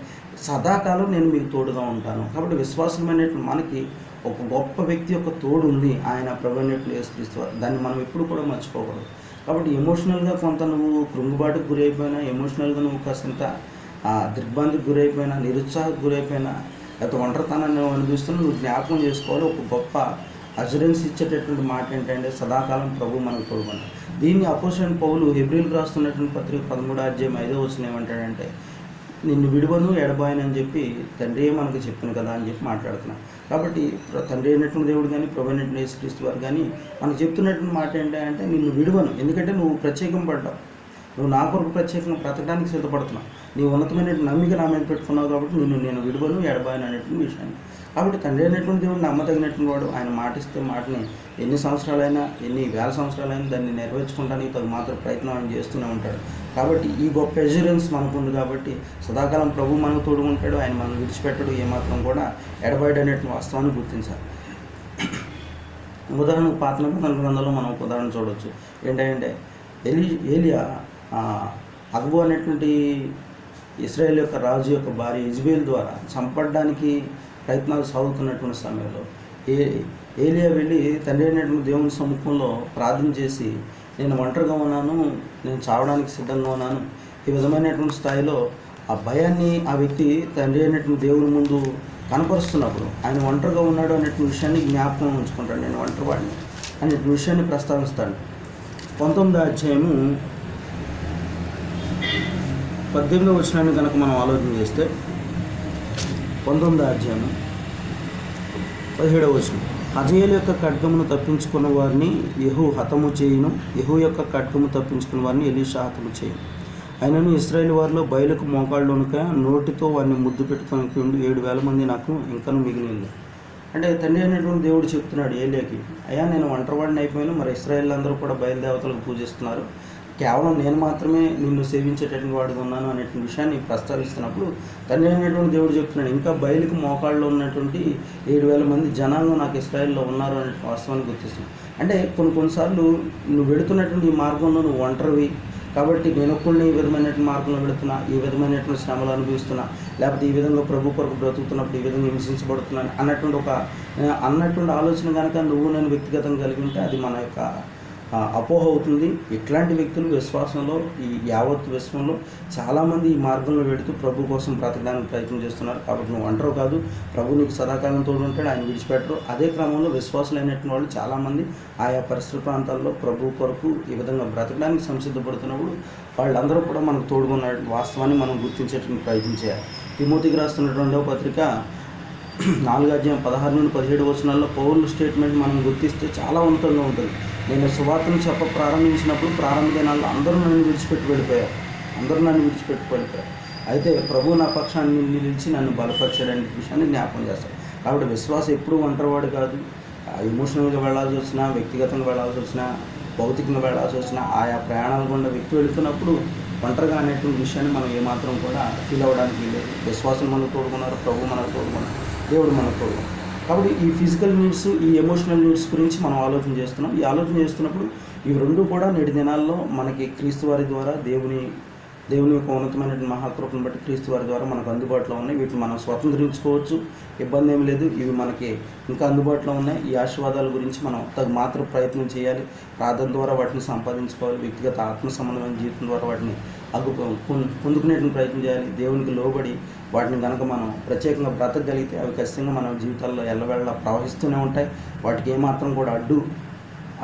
సదాకాలం నేను మీకు తోడుగా ఉంటాను. కాబట్టి విశ్వాసమైనటువంటి మనకి ఒక గొప్ప వ్యక్తి యొక్క తోడు ఉంది, ఆయన ప్రభు అయినటువంటి యేసుక్రీస్తు వారు. దాన్ని మనం ఎప్పుడు కూడా మర్చిపోకూడదు. కాబట్టి ఎమోషనల్గా కొంత నువ్వు కృంగుబాటుకు గురైపోయినా, ఎమోషనల్గా నువ్వు కాసింత దిగ్భ్రాంతికి గురైపోయినా, నిరుత్సాహకు గురైపోయినా, లేకపోతే ఒంటరితనాన్ని అనిపిస్తున్నా నువ్వు జ్ఞాపకం చేసుకోవాలి. ఒక గొప్ప అష్యూరెన్స్ ఇచ్చేటటువంటి మాట ఏంటంటే సదాకాలం ప్రభు మనకు తోడుకుంటాడు. దీన్ని అపోస్తలుడైన పౌలు హెబ్రీయులకు రాస్తున్నటువంటి పత్రిక 13వ అధ్యాయం 5వ వచనం ఏమంటాడంటే, నిన్ను విడువను ఎడబాయను అని చెప్పి తండ్రియే మనకు చెప్పింది కదా అని చెప్పి మాట్లాడుతున్నాం. కాబట్టి తండ్రి అయినటువంటి దేవుడు కానీ ప్రభు అయినటువంటి యేసుక్రీస్తు వారు కానీ మనకు చెప్తున్నటువంటి మాట ఏంటంటే నిన్ను విడువను, ఎందుకంటే నువ్వు ప్రత్యేకం పడ్డావు, నువ్వు నా కొరకు ప్రత్యేకంగా బ్రతకడానికి సిద్ధపడుతున్నావు, నీ ఉన్నతమైన నమ్మిక నా మీద పెట్టుకున్నావు, కాబట్టి నేను విడువను ఎడబాయను అనేటువంటి విషయాన్ని. కాబట్టి తండ్రి అయినటువంటి దేవుడు నమ్మదగినటువంటి వాడు. ఆయన మాటిస్తే మాటని ఎన్ని సంవత్సరాలైనా ఎన్ని వేల సంవత్సరాలైనా దాన్ని నెరవేర్చుకోవడానికి తగు మాత్రం ప్రయత్నం ఆయన చేస్తూనే ఉంటాడు. కాబట్టి ఈ గొప్ప ఎష్యూరెన్స్ మనకు ఉంది. కాబట్టి సదాకాలం ప్రభు మనకు తోడుకుంటాడు, ఆయన మనం విడిచిపెట్టడు, ఏమాత్రం కూడా ఎడబాయడు అనేటువంటి వాస్తవాన్ని గుర్తించాలి. ఉదాహరణకు పాత నిబంధన గ్రంథంలో మనం ఒక ఉదాహరణ చూడవచ్చు. ఏంటంటే ఏలియా అక్బు అనేటువంటి ఇశ్రాయేల్ యొక్క రాజు యొక్క భార్య యెజబెల్ ద్వారా చంపడానికి ప్రయత్నాలు సాగుతున్నటువంటి సమయంలో ఏలియా వెళ్ళి తండ్రి అయినటువంటి దేవుని సముఖంలో ప్రార్థన చేసి, నేను ఒంటరిగా ఉన్నాను, నేను చావడానికి సిద్ధంగా ఉన్నాను, ఈ విధమైనటువంటి స్థాయిలో ఆ భయాన్ని ఆ వ్యక్తి తండ్రి అయినటువంటి దేవుని ముందు కనపరుస్తున్నప్పుడు ఆయన ఒంటరిగా ఉన్నాడు అనేటువంటి విషయాన్ని జ్ఞాపకం ఉంచుకుంటాడు. నేను ఒంటరివాడిని అనే విషయాన్ని ప్రస్తావిస్తాడు. 19వ అధ్యాయము 18వ వచనాన్ని కనుక మనం ఆలోచన చేస్తే 19వ అధ్యాయము 17వ వచనం, హజయేలు యొక్క ఖడ్గమును తప్పించుకున్న వారిని యెహూ హతము చేయును, యెహూ యొక్క ఖడ్గము తప్పించుకున్న వారిని ఎలీషా హతము చేయును. ఆయనను ఇశ్రాయేలు వారిలో బయలుకు మోకాళ్ళునక నోటితో వారిని ముద్దు పెట్టుకుని 7,000 మంది నాకు ఇంకను మిగిలింది. అంటే తండ్రి అయినటువంటి దేవుడు చెప్తున్నాడు ఏలియాకి, అయ్యా నేను ఒంటరివాడిని అయిపోయాను, మరి ఇశ్రాయేల్ అందరూ కూడా బయలుదేవతలకు పూజిస్తున్నారు, కేవలం నేను మాత్రమే నిన్ను సేవించేటటువంటి వాడిగా ఉన్నాను అనేటువంటి విషయాన్ని ప్రస్తావిస్తున్నప్పుడు తండ్రి అయినటువంటి దేవుడు చెప్తున్నాడు, ఇంకా బయలుకు మోకాళ్ళలో ఉన్నటువంటి 7,000 మంది జనాంగం నాకు ఇశ్రాయేల్లో ఉన్నారు అనే వాస్తవాన్ని గుర్తిస్తున్నాను. అంటే కొన్నిసార్లు నువ్వు వెళుతున్నటువంటి ఈ మార్గంలో నువ్వు ఒంటరివి, కాబట్టి నేను ఒక్కడిని ఈ విధమైనటువంటి మార్గంలో వెళుతున్నా, ఈ విధమైనటువంటి శ్రమలు అనుభవిస్తున్నా, లేకపోతే ఈ విధంగా ప్రభు కొరకు బ్రతుకుతున్నప్పుడు ఈ విధంగా హింసించబడుతున్నాను అన్నటువంటి ఆలోచన కనుక నువ్వు నేను వ్యక్తిగతంగా కలిగి ఉంటే అది మన యొక్క అపోహ అవుతుంది. ఇట్లాంటి వ్యక్తులు విశ్వాసంలో ఈ యావత్ విశ్వంలో చాలామంది ఈ మార్గంలో వెళుతూ ప్రభు కోసం బ్రతకడానికి ప్రయత్నం చేస్తున్నారు. కాబట్టి నువ్వు ఒంటరి కాదు, ప్రభు నీకు సదాకాలం తోడు ఉంటాడు, ఆయన విడిచిపెట్టరు. అదే క్రమంలో విశ్వాసులైనటువంటి వాళ్ళు చాలామంది ఆయా పరిసర ప్రాంతాల్లో ప్రభు కొరకు ఈ విధంగా బ్రతకడానికి సంసిద్ధపడుతున్నప్పుడు వాళ్ళందరూ కూడా మనకు తోడుకున్న వాస్తవాన్ని మనం గుర్తించేటువంటి ప్రయత్నం చేయాలి. తిమోతికి రాస్తున్న 2వ పత్రిక 4వ అధ్యాయం 16 నుండి 17 వచనాల్లో పౌలు స్టేట్మెంట్ మనం గుర్తిస్తే చాలా ఉన్నతంగా ఉంటుంది. నేను సువార్తను ప్రారంభించినప్పుడు ప్రారంభ దినాల్లో అందరూ నన్ను విడిచిపెట్టి వెళ్ళిపోయారు. అయితే ప్రభు నా పక్షాన్ని నిలిచి నన్ను బలపరిచాడనే విషయాన్ని జ్ఞాపకం చేస్తాడు. కాబట్టి విశ్వాసం ఎప్పుడూ ఒంటరివాడు కాదు. ఎమోషనల్గా వెళ్ళాల్సి వచ్చినా, వ్యక్తిగతంగా వెళ్ళాల్సి వచ్చినా, భౌతికంగా వెళ్ళాల్సి వచ్చినా, ఆయా ప్రయాణాల గుండా వ్యక్తి వెళుతున్నప్పుడు ఒంటరిగా అనేటువంటి విషయాన్ని మనం ఏమాత్రం కూడా ఫీల్ అవ్వడానికి లేదు. విశ్వాసం మనకు తోడుకున్నారు, ప్రభు మనకు తోడుకున్నారు, దేవుడు మనకు తోడుకున్నారు. కాబట్టి ఈ ఫిజికల్ నీడ్స్, ఈ ఎమోషనల్ నీడ్స్ గురించి మనం ఆలోచన చేస్తున్నాం. ఈ ఆలోచన చేస్తున్నప్పుడు ఇవి రెండు కూడా నేటి దినాల్లో మనకి క్రీస్తు వారి ద్వారా దేవుని యొక్క ఉన్నతమైనటువంటి మహాకృపను బట్టి క్రీస్తు వారి ద్వారా మనకు అందుబాటులో ఉన్నాయి. వీటిని మనం స్వతంత్రించుకోవచ్చు, ఇబ్బంది ఏమి లేదు. ఇవి మనకి ఇంకా అందుబాటులో ఉన్నాయి. ఈ ఆశీర్వాదాల గురించి మనం తగు మాత్రం ప్రయత్నం చేయాలి. ప్రార్థన ద్వారా వాటిని సంపాదించుకోవాలి. వ్యక్తిగత ఆత్మ సంబంధమైన జీవితం ద్వారా వాటిని పొందుకునేటువంటి ప్రయత్నం చేయాలి. దేవునికి లోబడి వాటిని కనుక మనం ప్రత్యేకంగా బ్రతకగలిగితే అవి ఖచ్చితంగా మన జీవితాల్లో ఎల్లవేళలా ప్రవహిస్తూనే ఉంటాయి. వాటికి ఏమాత్రం కూడా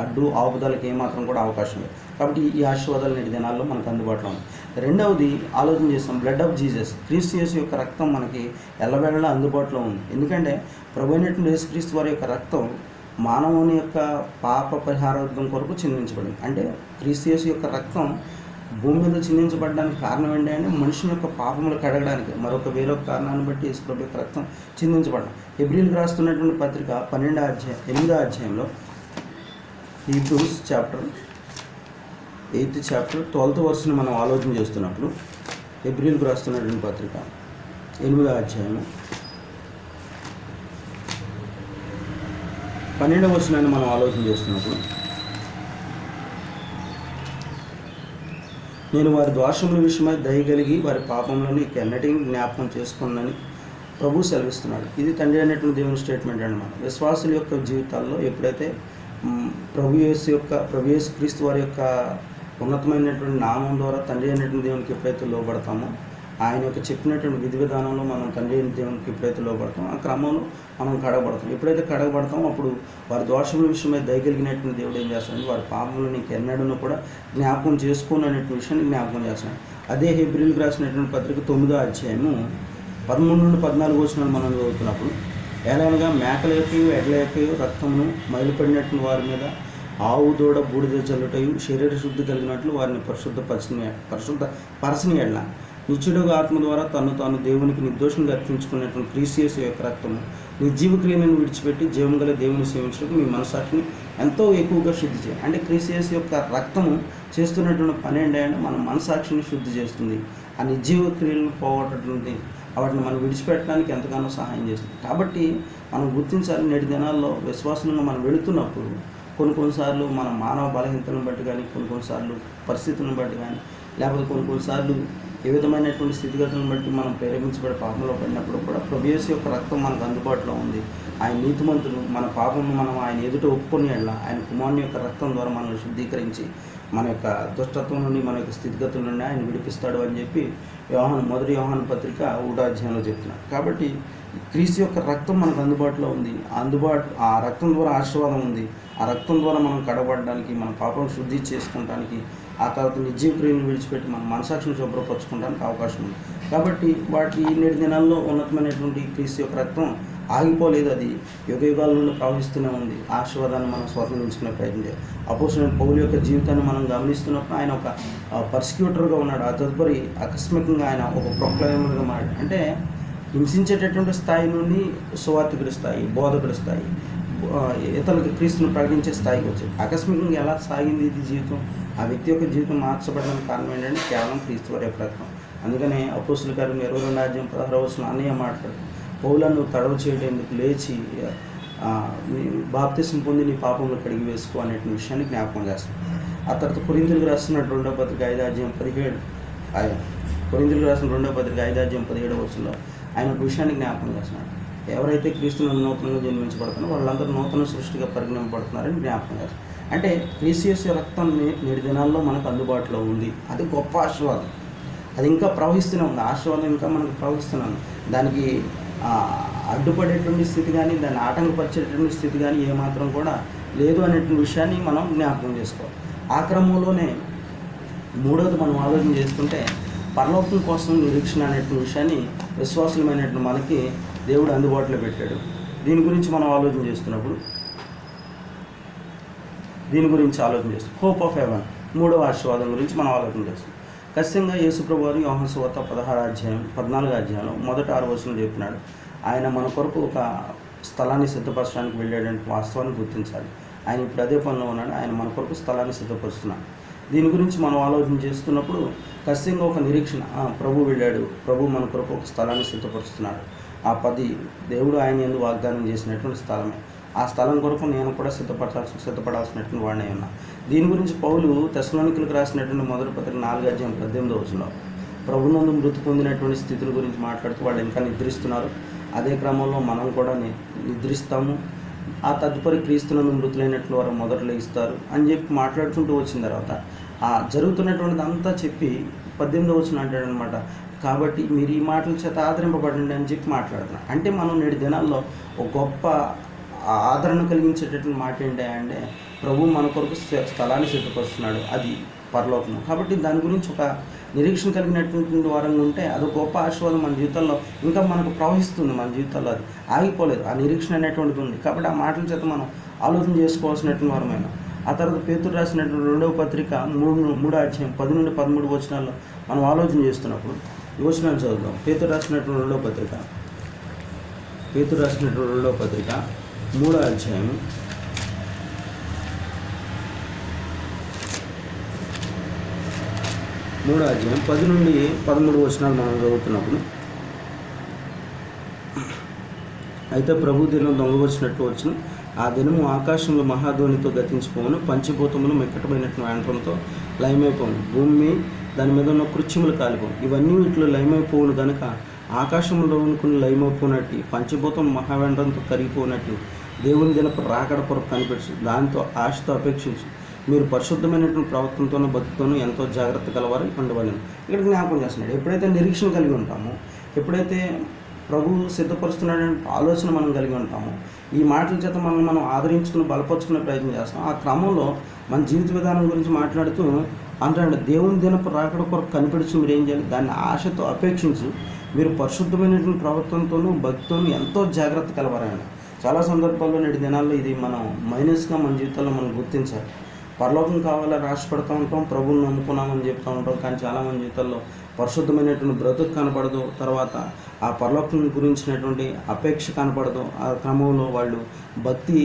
అడ్డు ఆపుదలకి ఏమాత్రం కూడా అవకాశం లేదు. కాబట్టి ఈ ఆశీర్వాదాలు నేటి దినాల్లో మనకు అందుబాటులో ఉంది. రెండవది ఆలోచన చేస్తాం, బ్లడ్ ఆఫ్ జీసస్, క్రీస్తు యేసు యొక్క రక్తం మనకి ఎల్లవేళలా అందుబాటులో ఉంది. ఎందుకంటే ప్రభు అయినటువంటి యేసుక్రీస్తు వారి యొక్క రక్తం మానవుని యొక్క పాప పరిహారార్థం కొరకు చిందించబడింది. అంటే క్రీస్తు యేసు యొక్క రక్తం భూమి మీద చిందించబడడానికి కారణం ఏంటంటే మనుషుని యొక్క పాపములు కడగడానికి. వేరొక కారణాన్ని బట్టి యేసు ప్రభు యొక్క రక్తం చిందించబడడం. హెబ్రీయులకు రాస్తున్నటువంటి పత్రిక 8వ అధ్యాయంలో Hebrews chapter 8th chapter 12th వర్స్ని మనం ఆలోచన చేస్తున్నప్పుడు హెబ్రీయులకు రాస్తున్నటువంటి పత్రిక 8వ అధ్యాయం 12వ వచనాన్ని మనం ఆలోచన చేస్తున్నప్పుడు, నేను వారి దోషముల విషయమై దయగలిగి వారి పాపంలోని ఎన్నటికీ జ్ఞాపకం చేసుకున్నానని ప్రభు సెలవిస్తున్నాడు. ఇది తండ్రి అనేటువంటి దేవుని స్టేట్మెంట్ అన్నమాట. విశ్వాసుల యొక్క జీవితాల్లో ఎప్పుడైతే ప్రభు యేసు క్రీస్తు వారి యొక్క ఉన్నతమైనటువంటి నామం ద్వారా తండ్రి అయినటువంటి దేవునికి ఎప్పుడైతే లోబడతామో, ఆయన యొక్క చెప్పినటువంటి విధి విధానంలో మనం తండ్రి అయిన దేవునికి ఎప్పుడైతే లోబడతామో ఆ క్రమంలో మనం కడగబడతాం. ఎప్పుడైతే కడగబడతామో అప్పుడు వారి దోషముల విషయమై దయగలిగినటువంటి దేవుడు ఏం చేస్తాడు, వారి పాపములు నీకు ఎన్నడూ కూడా జ్ఞాపకం చేసుకోను అనేటువంటి విషయాన్ని జ్ఞాపకం చేస్తున్నాడు. అదే హెబ్రీయులకు రాసినటువంటి పత్రిక 9వ అధ్యాయము 13 నుండి 14 వచనాలు మనం చదువుతున్నప్పుడు, ఎలాగనగా మేకల యొక్కయు ఎడ్ల యొక్కయు రక్తమును మైలుపడినటువంటి వారి మీద ఆవు దూడ బూడిద చల్లుటయు శరీర శుద్ధి కలిగినట్లు వారిని పరిశుద్ధపరచని ఎడ్ల నిత్యుడుగా ఆత్మ ద్వారా తను తాను దేవునికి నిర్దోషంగా అర్పించుకున్నటువంటి క్రీస్తు యొక్క రక్తము నిర్జీవ క్రియలను విడిచిపెట్టి జీవం గల దేవుని సేవించడానికి మీ మనసాక్షిని ఎంతో ఎక్కువగా శుద్ధి చేయాలి. అంటే క్రీస్తు యొక్క రక్తము చేస్తున్నటువంటి పని ఏంటంటే మన మనసాక్షిని శుద్ధి చేస్తుంది. ఆ నిర్జీవ క్రియలను పోగొట్టడానికి వాటిని మనం విడిచిపెట్టడానికి ఎంతగానో సహాయం చేస్తుంది. కాబట్టి మనం గుర్తించాలి, నేటి దినాల్లో విశ్వాసంగా మనం వెళుతున్నప్పుడు కొన్నిసార్లు మన మానవ బలహీనతలను బట్టి కానీ, కొన్నిసార్లు పరిస్థితులను బట్టి కానీ, లేకపోతే కొన్నిసార్లు ఏ విధమైనటువంటి స్థితిగతులను బట్టి మనం ప్రేరేపించబడి పాపంలో పడినప్పుడు కూడా ప్రభు యేసు యొక్క రక్తం మనకు అందుబాటులో ఉంది. ఆయన నీతిమంతులు, మన పాపము మనం ఆయన ఎదుట ఒప్పుకొని ఆయన కుమారుని యొక్క రక్తం ద్వారా మనల్ని శుద్ధీకరించి మన యొక్క దుష్టత్వం నుండి, మన యొక్క స్థితిగతుల నుండి ఆయన విడిపిస్తాడు అని చెప్పి మొదటి యోహాను పత్రిక 1వ అధ్యాయంలో చెప్తున్నాడు. కాబట్టి క్రీస్తు యొక్క రక్తం మనకు అందుబాటులో ఉంది. ఆ రక్తం ద్వారా ఆశీర్వాదం ఉంది. ఆ రక్తం ద్వారా మనం కడబడడానికి, మన పాపం శుద్ధి చేసుకోవడానికి, ఆ తర్వాత నిర్జీవ క్రియలను విడిచిపెట్టి మన మనసాక్షిని శుభ్రపరచుకోవడానికి అవకాశం ఉంది. కాబట్టి నేటి దినాల్లో ఉన్నతమైనటువంటి క్రీస్తు యొక్క రక్తం ఆగిపోలేదు. అది యుగయుగాల నుండి ప్రవహిస్తూనే ఉంది. ఆశీర్వాదాన్ని మనం స్వాతంత్రించుకునే ప్రయత్నం చేయాలి. అపోస్తలుడైన పౌలు యొక్క జీవితాన్ని మనం గమనిస్తున్నప్పుడు ఆయన ఒక పర్సిక్యూటర్గా ఉన్నాడు. ఆ తదుపరి ఆకస్మికంగా ఆయన ఒక ప్రొక్లైమర్గా మారాడు. అంటే హింసించేటటువంటి స్థాయి నుండి సువార్థికుడి స్థాయి, బోధకుడి స్థాయి, ఇతరులకు క్రీస్తును ప్రకటించే స్థాయికి వచ్చాడు. ఆకస్మికంగా ఎలా సాగింది ఇది జీవితం? ఆ వ్యక్తి యొక్క జీవితం మార్చబడడానికి కారణం ఏంటంటే కేవలం క్రీస్తు వారి యొక్క రక్తం. అందుకనే అపోస్తలుల కార్యం 22వ అధ్యాయం 16వ వచనం అన్నయ్య మాట్లాడు, పౌలను తడవ చేయడానికి లేచి బాప్తిసం పొంది నీ పాపంలో కడిగి వేసుకో అనే విషయాన్ని జ్ఞాపకం చేస్తాను. ఆ తర్వాత కొరింథీయులకు రాసిన 2వ పత్రిక 5వ అధ్యాయం 17 కొరింథీయులకు రాసిన 2వ పత్రిక 5వ అధ్యాయం 17వ వచనంలో ఆయన ఒక విషయాన్ని జ్ఞాపకం చేస్తున్నాడు. ఎవరైతే క్రీస్తును నూతనంగా జన్మించబడుతున్నారో వాళ్ళందరూ నూతన సృష్టిగా పరిగణింపబడుతున్నారని జ్ఞాపకం చేస్తారు. అంటే క్రీస్తు రక్తం నేటి దినాల్లో మనకు అందుబాటులో ఉంది. అది గొప్ప ఆశీర్వాదం. అది ఇంకా ప్రవహిస్తూనే ఉంది. ఆశీర్వాదం ఇంకా మనకు ప్రవహిస్తున్నాను. దానికి అడ్డుపడేటువంటి స్థితి కానీ, దాన్ని ఆటంకపరిచేటువంటి స్థితి కానీ ఏమాత్రం కూడా లేదు అనేటువంటి విషయాన్ని మనం జ్ఞాపకం చేసుకోవాలి. ఆ క్రమంలోనే మూడవది మనం ఆలోచన చేసుకుంటే పరలోకం కోసం నిరీక్షణ అనేటువంటి విషయాన్ని విశ్వాసులమైనటువంటి మనకి దేవుడు అందుబాటులో పెట్టాడు. దీని గురించి మనం ఆలోచన చేస్తున్నప్పుడు హోప్ ఆఫ్ హెవెన్, మూడవ ఆశీర్వాదం గురించి మనం ఆలోచన చేస్తాం. ఖచ్చితంగా యేసుప్రభు వారు యోహాను సువార్త 14వ అధ్యాయంలో మొదటి 6 వచనం చెప్తున్నాడు. ఆయన మన కొరకు ఒక స్థలాన్ని సిద్ధపరచడానికి వెళ్ళాడంటే వాస్తవాన్ని గుర్తించాలి. ఆయన ఇప్పుడు అదే పనిలో ఉన్నాడు. ఆయన మన కొరకు స్థలాన్ని సిద్ధపరుస్తున్నాడు. దీని గురించి మనం ఆలోచన చేస్తున్నప్పుడు ఖచ్చితంగా ఒక నిరీక్షణ, ప్రభు వెళ్ళాడు, ప్రభు మన కొరకు ఒక స్థలాన్ని సిద్ధపరుస్తున్నాడు. ఆ 10 దేవుడు ఆయన యందు వాగ్దానం చేసినటువంటి స్థలమే. ఆ స్థలం కొరకు నేను కూడా సిద్ధపడాల్సినటువంటి వాడినే ఉన్నా. దీని గురించి పౌలు తెస్సలోనికీయులకు రాసినటువంటి మొదటి పత్రిక 4వ అధ్యాయం 18వ వచనంలో ప్రభునందు మృతి పొందినటువంటి స్థితుల గురించి మాట్లాడుతూ వాళ్ళు ఇంకా నిద్రిస్తున్నారు. అదే క్రమంలో మనం కూడా నిద్రిస్తాము. ఆ తదుపరి క్రీస్తునందు మృతులైనట్లు వారు మొదట లేస్తారు అని చెప్పి మాట్లాడుకుంటూ వచ్చిన తర్వాత ఆ జరుగుతున్నటువంటిది అంతా చెప్పి 18వ వచనం అంటాడనమాట. కాబట్టి మీరు ఈ మాటల చేత ఆదరింపబడండి అని చెప్పి మాట్లాడుతున్నాను. అంటే మనం నేటి దినాల్లో ఒక గొప్ప ఆదరణ కలిగించేటటువంటి మాట ఏంటంటే ప్రభు మన కొరకు స్థలాన్ని సిద్ధపరుస్తున్నాడు, అది పరలోకము. కాబట్టి దాని గురించి ఒక నిరీక్షణ కలిగినటువంటి వారంగా ఉంటే అది గొప్ప ఆశీర్వాదం మన జీవితంలో ఇంకా మనకు ప్రవహిస్తుంది. మన జీవితాల్లో అది ఆగిపోలేదు. ఆ నిరీక్షణ అనేటువంటిది ఉంది. కాబట్టి ఆ మాటల చేత మనం ఆలోచన చేసుకోవాల్సినటువంటి వారమైన. ఆ తర్వాత పేతురు రాసినటువంటి 2వ పత్రిక 3వ అధ్యాయం 10 నుండి 13 వచనాల్లో మనం ఆలోచన చేస్తున్నప్పుడు ఈ వచనాన్ని చదువుదాం. పేతురు రాసినటువంటి 2వ పత్రిక 3వ అధ్యాయం 10 నుండి 13 వచనాలు మనం చదువుతున్నప్పుడు, అయితే ప్రభు దినం దొంగవచ్చినట్టు వచ్చిన ఆ దినము ఆకాశంలో మహాధ్వనితో గతించిపోవును, పంచభూతములు మిక్కటమైనటువంటి యంత్రంతో లయమైపోవును, భూమి దాని మీద ఉన్న కృత్యములు కాలిపోవు. ఇవన్నీ ఇట్లు లయమైపోవును కనుక ఆకాశంలో అనుకుని లయమైపోయినట్టు పంచభూతం మహావేంద్రంతో కరిగిపోయినట్టు దేవుని దినపు రాకడ కొరకు కనిపించు. దాంతో ఆశతో అపేక్షించు. మీరు పరిశుద్ధమైనటువంటి ప్రవర్తనతోనూ భక్తితోనూ ఎంతో జాగ్రత్త కలవారు ఉండవలను. ఇక్కడ జ్ఞాపకం చేస్తున్నాడు. ఎప్పుడైతే నిరీక్షణ కలిగి ఉంటామో, ఎప్పుడైతే ప్రభువు సిద్ధపరుస్తున్నాడనే ఆలోచన మనం కలిగి ఉంటామో, ఈ మాటల చేత మనం ఆదరించుకుని బలపరుచుకునే ప్రయత్నం చేస్తాం. ఆ క్రమంలో మన జీవిత విధానం గురించి మాట్లాడుతూ అంటే దేవుని దినపు రాకడ కొరకు కనిపెడుచు మీరు ఏం చేయాలి, దాన్ని ఆశతో అపేక్షించు మీరు పరిశుద్ధమైనటువంటి ప్రవర్తనతోనూ భక్తితోనూ ఎంతో జాగ్రత్త కలవరండి. చాలా సందర్భాల్లో నేటి దినాల్లో ఇది మనం మైనస్గా మన జీవితంలో మనం గుర్తించాలి. పరలోకం కావాలని ఆశపడుతూ ఉంటాం, ప్రభువుని నమ్ముకున్నామని చెప్తూ ఉంటాం, కానీ చాలామంది జీవితాల్లో పరిశుద్ధమైనటువంటి బ్రతుకు కనపడదు, తర్వాత ఆ పరలోకం గురించినటువంటి అపేక్ష కనపడదు. ఆ క్రమంలో వాళ్ళు భక్తి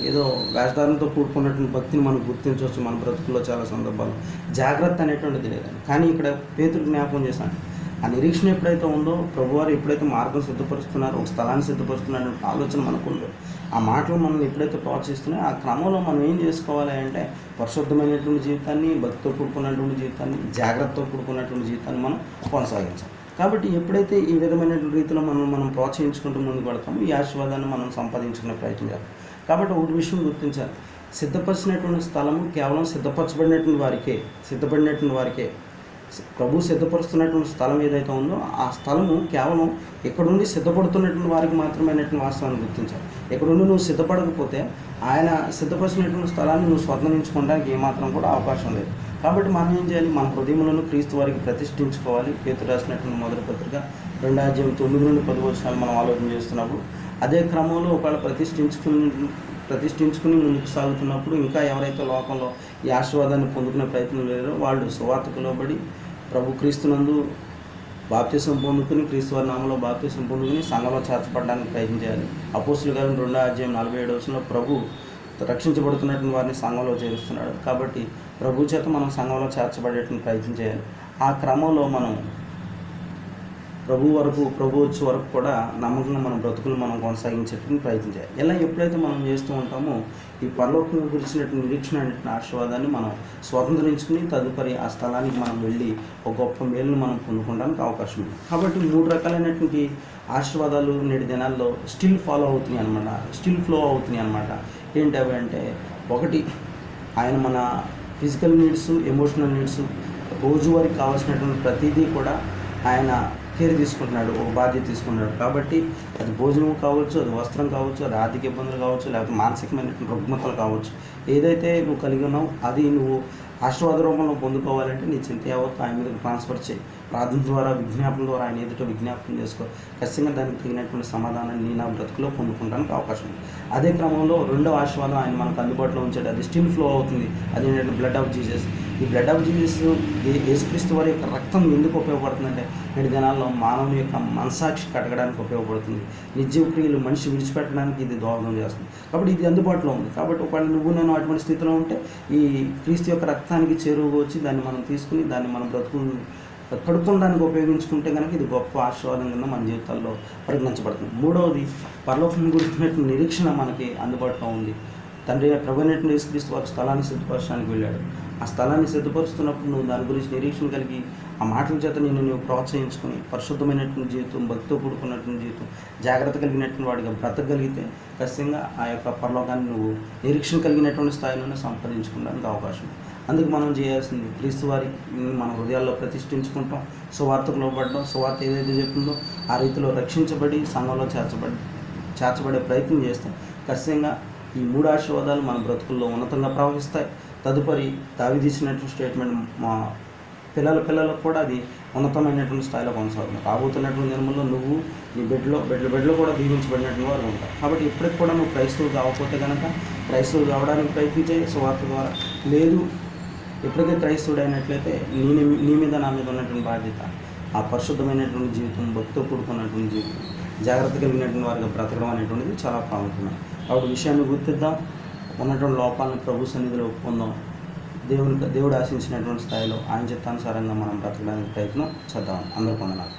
ఏదో వేషధారణతో కూడుకున్నటువంటి భక్తిని మనం గుర్తించవచ్చు. మన బ్రతుకుల్లో చాలా సందర్భాల్లో జాగ్రత్త అనేటువంటిది లేదండి. కానీ ఇక్కడ పేతురు జ్ఞాపకం చేశాను, ఆ నిరీక్షణ ఎప్పుడైతే ఉందో, ప్రభువారు ఎప్పుడైతే మార్గం సిద్ధపరుస్తున్నారో, ఒక స్థలాన్ని సిద్ధపరుస్తున్నారనే ఆలోచన మనకుందో, ఆ మాటలు మనం ఎప్పుడైతే ప్రోత్సహిస్తున్నాయో ఆ క్రమంలో మనం ఏం చేసుకోవాలి అంటే పరిశుద్ధమైనటువంటి జీవితాన్ని, భక్తితో కూడుకున్నటువంటి జీవితాన్ని, జాగ్రత్తతో కూడుకున్నటువంటి జీవితాన్ని మనం కొనసాగించాలి. కాబట్టి ఎప్పుడైతే ఈ విధమైనటువంటి రీతిలో మనం ప్రోత్సహించుకుంటూ ముందుకు పడతామో ఈ ఆశీర్వాదాన్ని మనం సంపాదించుకునే ప్రయత్నం చేయాలి. కాబట్టి ఒకటి విషయం గుర్తించాలి, సిద్ధపరిచినటువంటి స్థలము కేవలం సిద్ధపడినటువంటి వారికే ప్రభు సిద్ధపరుస్తున్నటువంటి స్థలం ఏదైతే ఉందో ఆ స్థలము కేవలం ఎక్కడుండి సిద్ధపడుతున్నటువంటి వారికి మాత్రమైనటువంటి వాస్తవాన్ని గుర్తించాలి. ఎక్కడుండి నువ్వు సిద్ధపడకపోతే ఆయన సిద్ధపరిచినటువంటి స్థలాన్ని నువ్వు స్వతంత్రించుకోవడానికి ఏమాత్రం కూడా అవకాశం లేదు. కాబట్టి మనం ఏం చేయాలి, మన హృదయంలో క్రీస్తు వారికి ప్రతిష్ఠించుకోవాలి. పేతురు రాసినటువంటి మొదటి పత్రిక 2:9-10 మనం ఆలోచన చేస్తున్నప్పుడు అదే క్రమంలో ఒకవేళ ప్రతిష్ఠించుకుని ముందుకు సాగుతున్నప్పుడు ఇంకా ఎవరైతే లోకంలో ఈ ఆశీర్వాదాన్ని పొందుకునే ప్రయత్నం లేరో వాళ్ళు సువార్తకు లోబడి ప్రభు క్రీస్తునందు బాప్తిసం పొందుకుని, క్రీస్తు వారి నామంలో బాప్తిసం పొందుకుని సంఘంలో చేర్చబడడానికి ప్రయత్నం చేయాలి. అపోస్తుల కార్యం 2:47 ప్రభు రక్షించబడుతున్నటువంటి వారిని సంఘంలో చేరుస్తున్నాడు. కాబట్టి ప్రభు చేత మనం సంఘంలో చేర్చబడేటువంటి ప్రయత్నం చేయాలి. ఆ క్రమంలో మనం ప్రభు వచ్చే వరకు కూడా నమ్మకంగా మన బ్రతుకులు మనం కొనసాగించేటువంటి ప్రయత్నం చేయాలి. ఇలా ఎప్పుడైతే మనం చేస్తూ ఉంటామో ఈ పరలోకం గురించినటువంటి నిరీక్షణ అనేటువంటి ఆశీర్వాదాన్ని మనం స్వతంత్రించుకుని తదుపరి ఆ స్థలానికి మనం వెళ్ళి ఒక గొప్ప మేలును మనం పొందుకోవడానికి అవకాశం ఉంది. కాబట్టి 3 రకాలైనటువంటి ఆశీర్వాదాలు నేటి దినాల్లో స్టిల్ ఫ్లో అవుతున్నాయి అన్నమాట. ఏంటి అవి అంటే, ఒకటి ఆయన మన ఫిజికల్ నీడ్స్, ఎమోషనల్ నీడ్స్, రోజువారికి కావాల్సినటువంటి ప్రతిదీ కూడా ఆయన కేర్ తీసుకుంటున్నాడు, ఒక బాధ్యత తీసుకుంటున్నాడు. కాబట్టి అది భోజనం కావచ్చు, అది వస్త్రం కావచ్చు, అది ఆర్థిక ఇబ్బందులు కావచ్చు, లేకపోతే మానసికమైనటువంటి రుగ్మతలు కావచ్చు, ఏదైతే నువ్వు కలిగి ఉన్నావు అది నువ్వు ఆశీర్వాద రూపంలో పొందుకోవాలంటే నీ చింత యావత్తు ఆయన మీద ట్రాన్స్ఫర్ చేయి. ప్రార్థన ద్వారా, విజ్ఞాపన ద్వారా ఆయన ఎదుట విజ్ఞాపనం చేసుకో. ఖచ్చితంగా దానికి తగినటువంటి సమాధానాన్ని నా బ్రతుకులో పొందుకోవడానికి అవకాశం ఉంది. అదే క్రమంలో రెండవ ఆశీర్వాదం ఆయన మనకు అందుబాటులో ఉంచాడు, అది స్టిల్ ఫ్లో అవుతుంది. అదేంటంటే బ్లడ్ ఆఫ్ జీసస్. ఈ బ్లడ్ ఆఫ్ జీసస్ యేసుక్రీస్తు వారి యొక్క రక్తం ఎందుకు ఉపయోగపడుతుందంటే నేటి దినాల్లో మానవుని యొక్క మనసాక్షి కడగడానికి ఉపయోగపడుతుంది. నిర్జీవ క్రియలు మనిషి విడిచిపెట్టడానికి ఇది దోహదం చేస్తుంది. కాబట్టి ఇది అందుబాటులో ఉంది. కాబట్టి ఒకవేళ నువ్వు నేను అటువంటి స్థితిలో ఉంటే ఈ క్రీస్తు యొక్క రక్తానికి చేరువగా వచ్చి దాన్ని మనం తీసుకుని దాన్ని మన బ్రతుకుని కడుక్కోవడానికి ఉపయోగించుకుంటే కనుక ఇది గొప్ప ఆశీర్వాదం కింద మన జీవితాల్లో పరిగణించబడుతుంది. మూడవది, పరలోకం గురించినటువంటి నిరీక్షణ మనకి అందుబాటులో ఉంది. తండ్రి ప్రభువైనటువంటి యేసుక్రీస్తు వారి స్థలాన్ని సిద్ధపరచడానికి వెళ్ళాడు. ఆ స్థలాన్ని సిద్ధపరుస్తున్నప్పుడు నువ్వు దాని గురించి నిరీక్షణ కలిగి ఆ మాటల చేత నువ్వు ప్రోత్సహించుకొని పరిశుద్ధమైనటువంటి జీవితం, భక్తితో కూడుకున్నటువంటి జీవితం, జాగ్రత్త కలిగినటువంటి వాడిగా బ్రతకగలిగితే ఖచ్చితంగా ఆ యొక్క పరలోకాన్ని నువ్వు నిరీక్షణ కలిగినటువంటి స్థాయిలోనే సంపాదించుకోవడానికి అవకాశం. అందుకు మనం చేయాల్సింది క్రీస్తు వారి మన హృదయాల్లో ప్రతిష్ఠించుకుంటాం, సువార్తకు లోబడడం, సువార్త ఏదైతే చెప్పిందో ఆ రీతిలో రక్షించబడి సంఘంలో చేర్చబడే ప్రయత్నం చేస్తాం. ఖచ్చితంగా ఈ 3 ఆశీర్వాదాలు మన బ్రతుకుల్లో ఉన్నతంగా ప్రవహిస్తాయి. తదుపరి దావీదు ఇచ్చినటువంటి స్టేట్మెంట్ మా పిల్లలకు కూడా అది ఉన్నతమైనటువంటి స్థాయిలో కొనసాగుతుంది. రాబోతున్నటువంటి జన్మల్లో నువ్వు నీ బెడ్లో కూడా దీవించబడినటువంటి వారు ఉంటారు. కాబట్టి ఇప్పటికి కూడా నువ్వు క్రైస్తవులు కాకపోతే కనుక క్రైస్తవులు కావడానికి ప్రయత్నించే సువార్త ద్వారా, లేదు ఎప్పటికే క్రైస్తవుడు అయినట్లయితే నీ మీద నా మీద ఉన్నటువంటి బాధ్యత ఆ పరిశుద్ధమైనటువంటి జీవితం, భక్తితో కూడుకున్నటువంటి జీవితం, జాగ్రత్త కలిగినటువంటి వారిగా బ్రతకడం అనేటువంటిది చాలా ప్రాముఖ్యమైనది. కాబట్టి విషయాన్ని గుర్తిద్దాం, ఉన్నటువంటి లోపాలను ప్రభు సన్నిధిలో ఒప్పుకుందాం. దేవుడు ఆశించినటువంటి స్థాయిలో ఆయన చిత్తానుసారంగా మనం బ్రతకడానికి ప్రయత్నం చేద్దాం. అందరికీ వందనాలు.